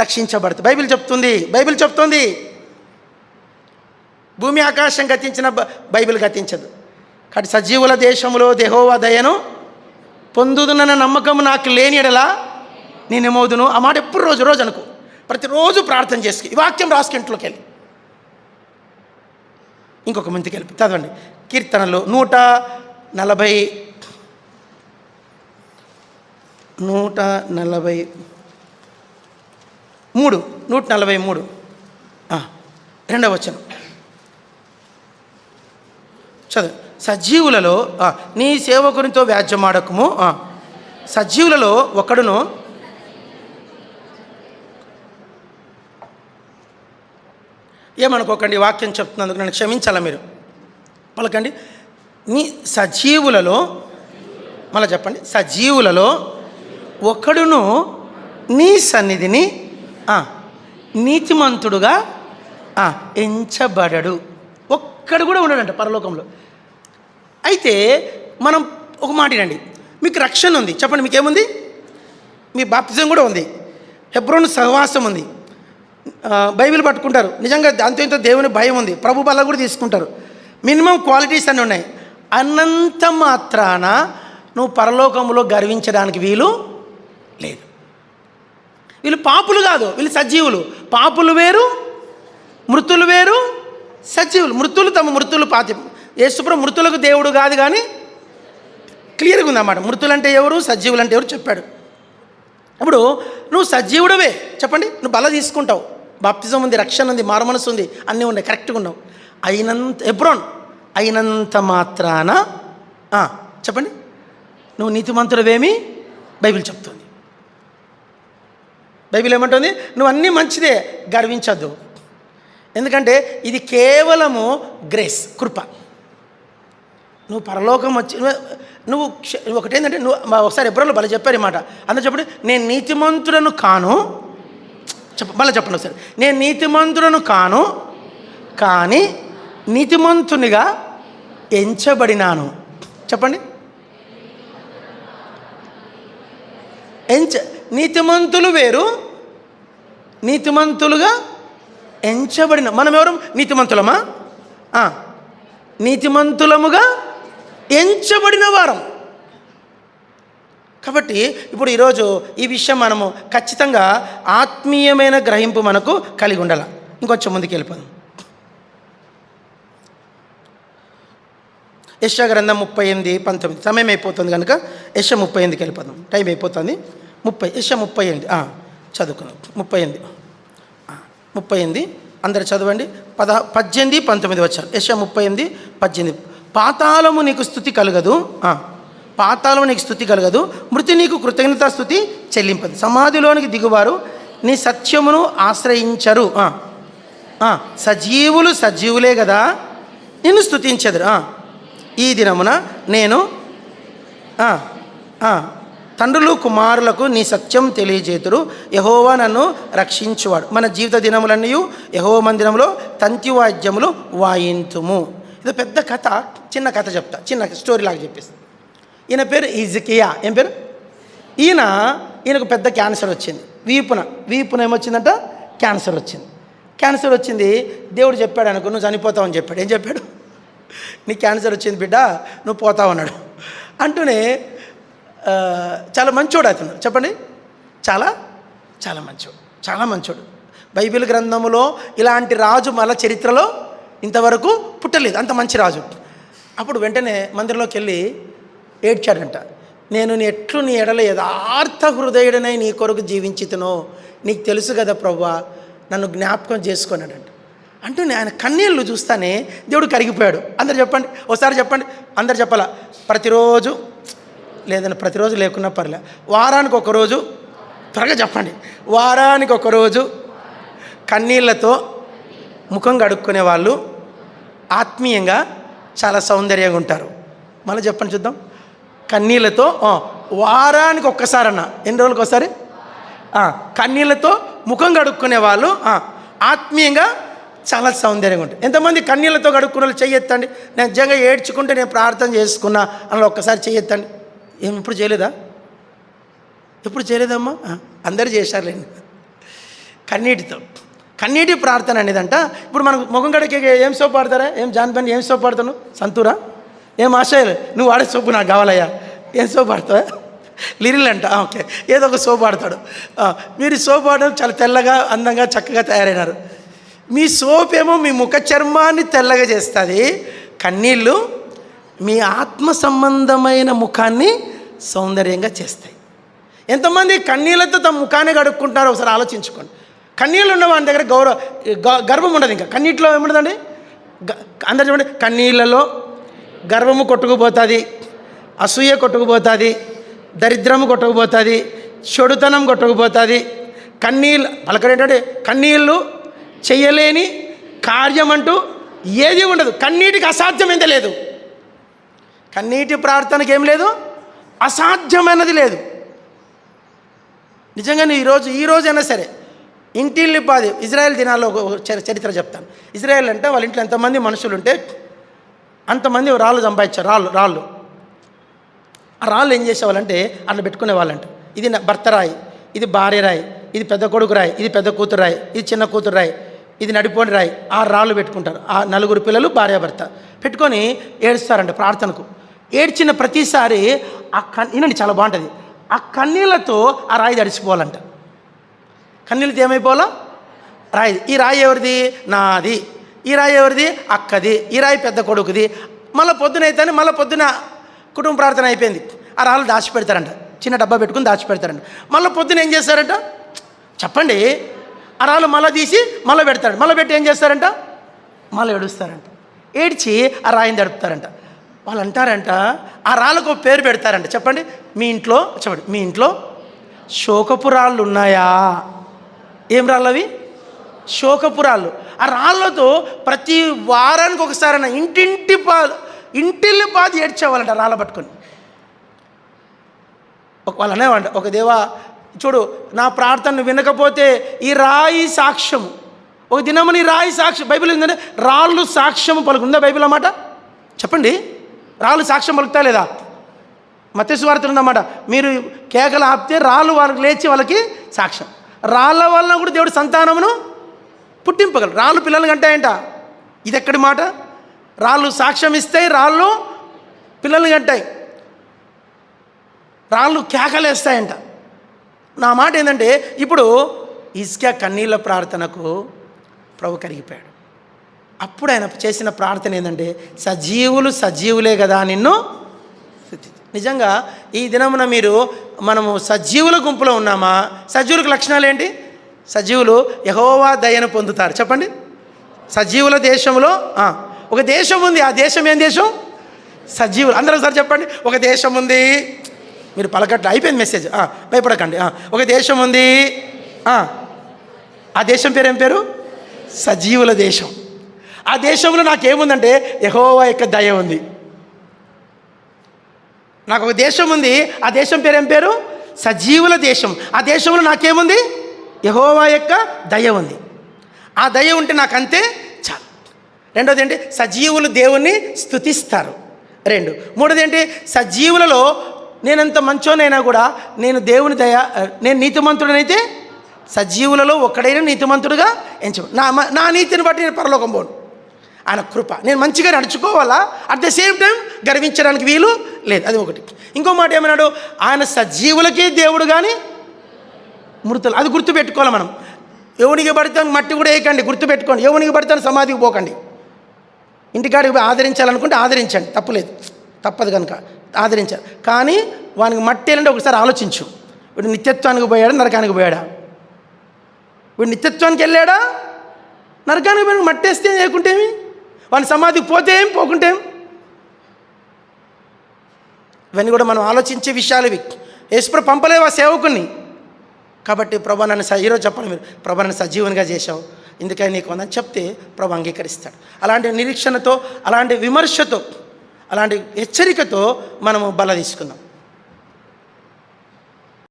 రక్షించబడుతుంది. బైబిల్ చెప్తుంది. భూమి ఆకాశం గతించిన బైబిల్ గతించదు. కాబట్టి సజీవుల దేశంలో యెహోవా దయను పొందుదునన్న నమ్మకం నాకు లేని ఎడలా నేనేమవుదును. ఆ మాట ఎప్పుడు రోజు అనుకో. ప్రతిరోజు ప్రార్థన చేసుకు. ఈ వాక్యం రాసుకు ఇంట్లోకి వెళ్ళి ఇంకొక ముందుకు వెళ్ళి చదవండి. కీర్తనలు 143 2వ వచనం చదువు. సజీవులలో నీ సేవకునితో వ్యాజ్యమాడకము, సజీవులలో ఒకడును ఏమనుకోకండి, వాక్యం చెప్తున్నందుకు నన్ను క్షమించాలా మీరు. పలకండి, నీ సజీవులలో, మళ్ళీ చెప్పండి, సజీవులలో ఒకడును నీ సన్నిధిని నీతిమంతుడుగా ఎంచబడడు. ఒక్కడు కూడా ఉండడంట పరలోకంలో. అయితే మనం ఒక మాట వినండి, మీకు రక్షణ ఉంది, చెప్పండి, మీకేముంది? మీ బాప్తిజం కూడా ఉంది, హెబ్రోను సహవాసం ఉంది, బైబిల్ పట్టుకుంటారు, నిజంగా దాంతో ఇంత దేవుని భయం ఉంది, ప్రభు బల్ల కూడా తీసుకుంటారు, మినిమం క్వాలిటీస్ అన్నీ ఉన్నాయి. అన్నంత మాత్రాన నువ్వు పరలోకంలో గర్వించడానికి వీలు లేదు. వీళ్ళు పాపులు కాదు, వీళ్ళు సజీవులు. పాపులు వేరు, మృతులు వేరు, సజీవులు. మృతులు తమ మృతులు యేసుప్రభు మృతులకు దేవుడు కాదు, కానీ క్లియర్గా ఉందన్నమాట. మృతులు అంటే ఎవరు, సజీవులు అంటే ఎవరు చెప్పాడు. ఇప్పుడు నువ్వు సజీవుడవే, చెప్పండి, నువ్వు బల తీసుకుంటావు, బాప్తిజం ఉంది, రక్షణ ఉంది, మారుమనసు ఉంది, అన్నీ ఉన్నాయి, కరెక్ట్గా ఉన్నావు. అయినంత మాత్రాన చెప్పండి, నువ్వు నీతిమంతుడవేమి బైబిల్ చెప్తుంది. బైబిల్ ఏమంటుంది? నువ్వు అన్నీ మంచిదే, గర్వించద్దు. ఎందుకంటే ఇది కేవలము గ్రేస్, కృప. నువ్వు పరలోకం వచ్చి నువ్వు ఒకటేంటంటే, నువ్వు ఒకసారి ఎబ్రోలో బల చెప్పారు ఈ మాట. అందరూ చెప్పండి, నేను నీతిమంతులను కాను, మళ్ళీ చెప్పండి ఒకసారి, నేను నీతిమంతులను కాను, కానీ నీతిమంతునిగా ఎంచబడినాను. చెప్పండి, నీతిమంతులు వేరు, నీతిమంతులుగా ఎంచబడిన. మనం ఎవరు? నీతిమంతులమా? నీతిమంతులముగా ఎంచబడిన వారం. కాబట్టి ఇప్పుడు ఈరోజు ఈ విషయం మనము ఖచ్చితంగా ఆత్మీయమైన గ్రహింపు మనకు కలిగి ఉండాలి. ఇంకొంచెం ముందుకు వెళ్ళిపోదాం. యెషయా గ్రంథం 38:19. సమయం అయిపోతుంది కనుక యెషయా 38కి వెళ్ళిపోదాం, టైం అయిపోతుంది. యెషయా 38 చదువుకున్నాం. 38 అందరు చదవండి. 18, 19 వచ్చారు. యెషయా 38:18. పాతాళము నీకు స్తుతి కలగదు, పాతాళము నీకు స్తుతి కలగదు, మృతి నీకు కృతజ్ఞతా స్తుతి చెల్లింపదు. సమాధిలోనికి దిగువారు నీ సత్యమును ఆశ్రయించరు. సజీవులు సజీవులే కదా నిన్ను స్తుతించెదరు. ఈ దినమున నేను తండ్రులు కుమారులకు నీ సత్యం తెలియజేతురు. యెహోవా నన్ను రక్షించువాడు. మన జీవిత దినములన్నీ యెహోవా మందిరంలో తంతి వాద్యములు వాయింతుము. ఇది పెద్ద కథ, చిన్న కథ చెప్తా, చిన్న స్టోరీ లాగా చెప్పేస్తాను. ఈయన పేరు హిజ్కియా. ఏం పేరు? ఈయనకు పెద్ద క్యాన్సర్ వచ్చింది. వీపున ఏమొచ్చిందంట? క్యాన్సర్ వచ్చింది. దేవుడు చెప్పాడు అనుకో, నువ్వు చనిపోతావు అని చెప్పాడు. ఏం చెప్పాడు? నీ క్యాన్సర్ వచ్చింది బిడ్డ, నువ్వు పోతావు అన్నాడు. అంటూనే చాలా మంచోడు అతను. చెప్పండి, చాలా చాలా మంచోడు. బైబిల్ గ్రంథములో ఇలాంటి రాజు మన చరిత్రలో ఇంతవరకు పుట్టలేదు, అంత మంచి రాజు. అప్పుడు వెంటనే మందిరంలోకి వెళ్ళి ఏడ్చాడంట. నేను నీ ఎడల యథార్థ హృదయుడనై నీ కొరకు జీవించితునో నీకు తెలుసు కదా ప్రభువా, నన్ను జ్ఞాపకం చేసుకున్నాడంట. అంటూ ఆయన కన్నీళ్ళు చూస్తానే దేవుడు కరిగిపోయాడు. అందరు చెప్పండి, ఒకసారి చెప్పండి, అందరు చెప్పాలా. ప్రతిరోజు లేదని, ప్రతిరోజు లేకున్నా పర్లే, వారానికి ఒకరోజు, త్వరగా చెప్పండి, వారానికి ఒకరోజు కన్నీళ్లతో ముఖం కడుక్కునే వాళ్ళు ఆత్మీయంగా చాలా సౌందర్యంగా ఉంటారు. మళ్ళీ చెప్పండి చూద్దాం. కన్నీళ్లతో వారానికి ఒక్కసారన్న, ఎన్ని రోజులకు ఒకసారి కన్నీళ్లతో ముఖం కడుక్కునే వాళ్ళు ఆత్మీయంగా చాలా సౌందర్యంగా ఉంటారు. ఎంతమంది కన్నీళ్లతో కడుక్కునే వాళ్ళు చెయ్యెత్తండి. నేను నిజంగా ఏడ్చుకుంటే నేను ప్రార్థన చేసుకున్నా అలా ఒక్కసారి చెయ్యెత్తండి. ఎప్పుడు చేయలేదా? ఎప్పుడు చేయలేదమ్మా? అందరూ చేశారులేండి. కన్నీటి ప్రార్థన అనేదంట. ఇప్పుడు మనకు ముఖం కడికి ఏం సోపు వాడతారా? ఏం జాన్పని ఏం సోపు వాడతాను? సంతూరా? ఏం ఆశయాలు? నువ్వు వాడే సోపు నాకు కావాలయ్యా. ఏం సోపు వాడతావా? లిరిల్ అంట. ఓకే, ఏదో ఒక సోపు వాడతాడు. మీరు సోపు వాడడం చాలా తెల్లగా, అందంగా, చక్కగా తయారైనారు. మీ సోప్ ఏమో మీ ముఖ చర్మాన్ని తెల్లగా చేస్తుంది. కన్నీళ్ళు మీ ఆత్మ సంబంధమైన ముఖాన్ని సౌందర్యంగా చేస్తాయి. ఎంతమంది కన్నీళ్ళతో తమ ముఖాన్ని కడుక్కుంటున్నారో ఒకసారి ఆలోచించుకోండి. కన్నీళ్ళు ఉన్న వాని దగ్గర గర్వం ఉండదు. ఇంకా కన్నీటిలో ఏముండదండి? అందరు చూడండి, కన్నీళ్ళలో గర్వము కొట్టుకుపోతుంది, అసూయ కొట్టుకుపోతుంది, దరిద్రము కొట్టుకుపోతుంది, చెడుతనం కొట్టుకుపోతుంది. కన్నీళ్ళు పలకరేంటంటే కన్నీళ్ళు చెయ్యలేని కార్యం అంటూ ఏది ఉండదు. కన్నీటికి అసాధ్యమైనది లేదు. కన్నీటి ప్రార్థనకి ఏం లేదు, అసాధ్యమైనది లేదు. నిజంగానే ఈరోజైనా సరే ఇంటిల్లిపాది ఇజ్రాయెల్ దినాల్లో ఒక చరిత్ర చెప్తాను. ఇజ్రాయెల్ అంటే వాళ్ళ ఇంట్లో ఎంతమంది మనుషులు ఉంటే అంతమంది రాళ్ళు సంపాదించారు. రాళ్ళు ఆ రాళ్ళు ఏం చేసేవాళ్ళంటే అట్లా పెట్టుకునే వాళ్ళంట. ఇది భర్త రాయి, ఇది భార్య రాయి, ఇది పెద్ద కొడుకు రాయి, ఇది పెద్ద కూతురు రాయి, ఇది చిన్న కూతురు రాయి, ఇది నడిపోని రాయి. ఆ రాళ్ళు పెట్టుకుంటారు. ఆ 4 పిల్లలు భార్యాభర్త పెట్టుకొని ఏడుస్తారంట ప్రార్థనకు. ఏడ్చిన ప్రతిసారి వినండి, చాలా బాగుంటుంది. ఆ కన్నీళ్ళతో ఆ రాయి తడిసిపోవాలంట. కన్నీళ్ళతో ఏమైపోవాలా? రాయి. ఈ రాయి ఎవరిది? నాది. ఈ రాయి ఎవరిది? అక్కది. ఈ రాయి పెద్ద కొడుకుది. మళ్ళీ పొద్దున కుటుంబ ప్రార్థన అయిపోయింది. ఆ రాళ్ళు దాచిపెడతారంట. చిన్న డబ్బా పెట్టుకుని దాచిపెడతారంట. మళ్ళీ పొద్దున ఏం చేస్తారంట చెప్పండి? ఆ రాళ్ళు మళ్ళీ తీసి మళ్ళీ పెడతారంట. మళ్ళీ పెట్టి ఏం చేస్తారంట? మళ్ళీ ఏడుస్తారంట. ఏడ్చి ఆ రాయిని తడుపుతారంట. వాళ్ళు అంటారంట, ఆ రాళ్ళకు పేరు పెడతారంట. చెప్పండి, మీ ఇంట్లో శోకపు రాళ్ళు ఉన్నాయా? ఏం రాళ్ళు అవి? శోకపు రాళ్ళు. ఆ రాళ్ళతో ప్రతి వారానికి ఒకసారైనా ఇంటిల్లి పాది ఏడ్చేవాళ్ళంట రాళ్ళ పట్టుకొని. వాళ్ళు అనేవాళ్ళంట, ఒక దేవా చూడు, నా ప్రార్థనను వినకపోతే ఈ రాయి సాక్ష్యము, ఒక దినమని రాయి సాక్ష్యం. బైబిల్ ఏంటంటే రాళ్ళు సాక్ష్యము పలుకుందా బైబిల్ అన్నమాట? చెప్పండి, రాళ్ళు సాక్ష్యం పలుకుతా లేదా? మత్తయి సువార్తలో ఉందన్నమాట. మీరు కేకలు ఆపితే రాళ్ళు వాళ్ళకి లేచి వాళ్ళకి సాక్ష్యం. రాళ్ళ వలన కూడా దేవుడు సంతానమును పుట్టింపగలరు. రాళ్ళు పిల్లలు కంటాయంట. ఇది ఎక్కడి మాట? రాళ్ళు సాక్ష్యం ఇస్తాయి, రాళ్ళు పిల్లల్ని కంటాయి, రాళ్ళు కేకలేస్తాయంట. నా మాట ఏంటంటే, ఇప్పుడు హిజ్కియా కన్నీళ్ళ ప్రార్థనకు ప్రభు కరిగిపోయాడు. అప్పుడు ఆయన చేసిన ప్రార్థన ఏంటంటే, సజీవులు సజీవులే కదా నిన్ను స్తుతించు. నిజంగా ఈ దినమున మనము సజీవుల గుంపులో ఉన్నామా? సజీవులకు లక్షణాలు ఏంటి? సజీవులు యెహోవా దయను పొందుతారు. చెప్పండి. సజీవుల దేశంలో ఒక దేశం ఉంది. ఆ దేశం ఏం దేశం? సజీవులు. అందరూ ఒకసారి చెప్పండి. ఒక దేశం ఉంది. మీరు పలకట్లు అయిపోయింది మెసేజ్, భయపడకండి. ఒక దేశం ఉంది. ఆ దేశం పేరు ఏం పేరు? సజీవుల దేశం. ఆ దేశంలో నాకేముందంటే యెహోవా యొక్క దయ ఉంది. నాకు ఒక దేశం ఉంది. ఆ దేశం పేరు ఏం పేరు? సజీవుల దేశం. ఆ దేశంలో నాకేముంది? యెహోవా యొక్క దయ ఉంది. ఆ దయ ఉంటే నాకంతే చాలు. రెండోది ఏంటి? సజీవులు దేవుణ్ణి స్తుతిస్తారు. మూడోది ఏంటి? సజీవులలో నేనంత మంచోనైనా కూడా నేను దేవుని నేను నీతిమంతుడనైతే సజీవులలో ఒక్కడైనా నీతిమంతుడుగా నా నీతిని బట్టి నేను పరలోకం పోను. ఆయన కృప. నేను మంచిగా నడుచుకోవాలా, అట్ ద సేమ్ టైం గర్వించడానికి వీలు లేదు. అది ఒకటి. ఇంకో మాట ఏమన్నాడు? ఆయన సజీవులకే దేవుడు కానీ మృతులు. అది గుర్తుపెట్టుకోవాలి మనం. ఎవనికి పడితే మట్టి కూడా వేయకండి, గుర్తుపెట్టుకోండి. ఎవనికి పడితే సమాధికి పోకండి. ఇంటికాడికి ఆదరించాలనుకుంటే ఆదరించండి, తప్పులేదు, తప్పదు కనుక ఆదరించాలి. కానీ వానికి మట్టి వెళ్ళంటే ఒకసారి ఆలోచించు. వీడు నిత్యత్వానికి పోయాడా, నరకానికి పోయాడా? వీడు నిత్యత్వానికి వెళ్ళాడా, నరకానికి పోయాడు? మట్టి వేస్తే లేకుంటేమి, వాని సమాధికి పోతే ఏం, పోకుంటే ఏం? ఇవన్నీ కూడా మనం ఆలోచించే విషయాలు ఇవి. యేసుప్రభు పంపలేవు ఆ సేవకుని. కాబట్టి ప్రభా నన్ను ఈరోజు చెప్పండి మీరు, ప్రభా నన్ను సజీవునిగా చేశావు, ఎందుకని నీకు ఉందని చెప్తే ప్రభు అంగీకరిస్తాడు. అలాంటి నిరీక్షణతో, అలాంటి విమర్శతో, అలాంటి హెచ్చరికతో మనము బల తీసుకుందాం.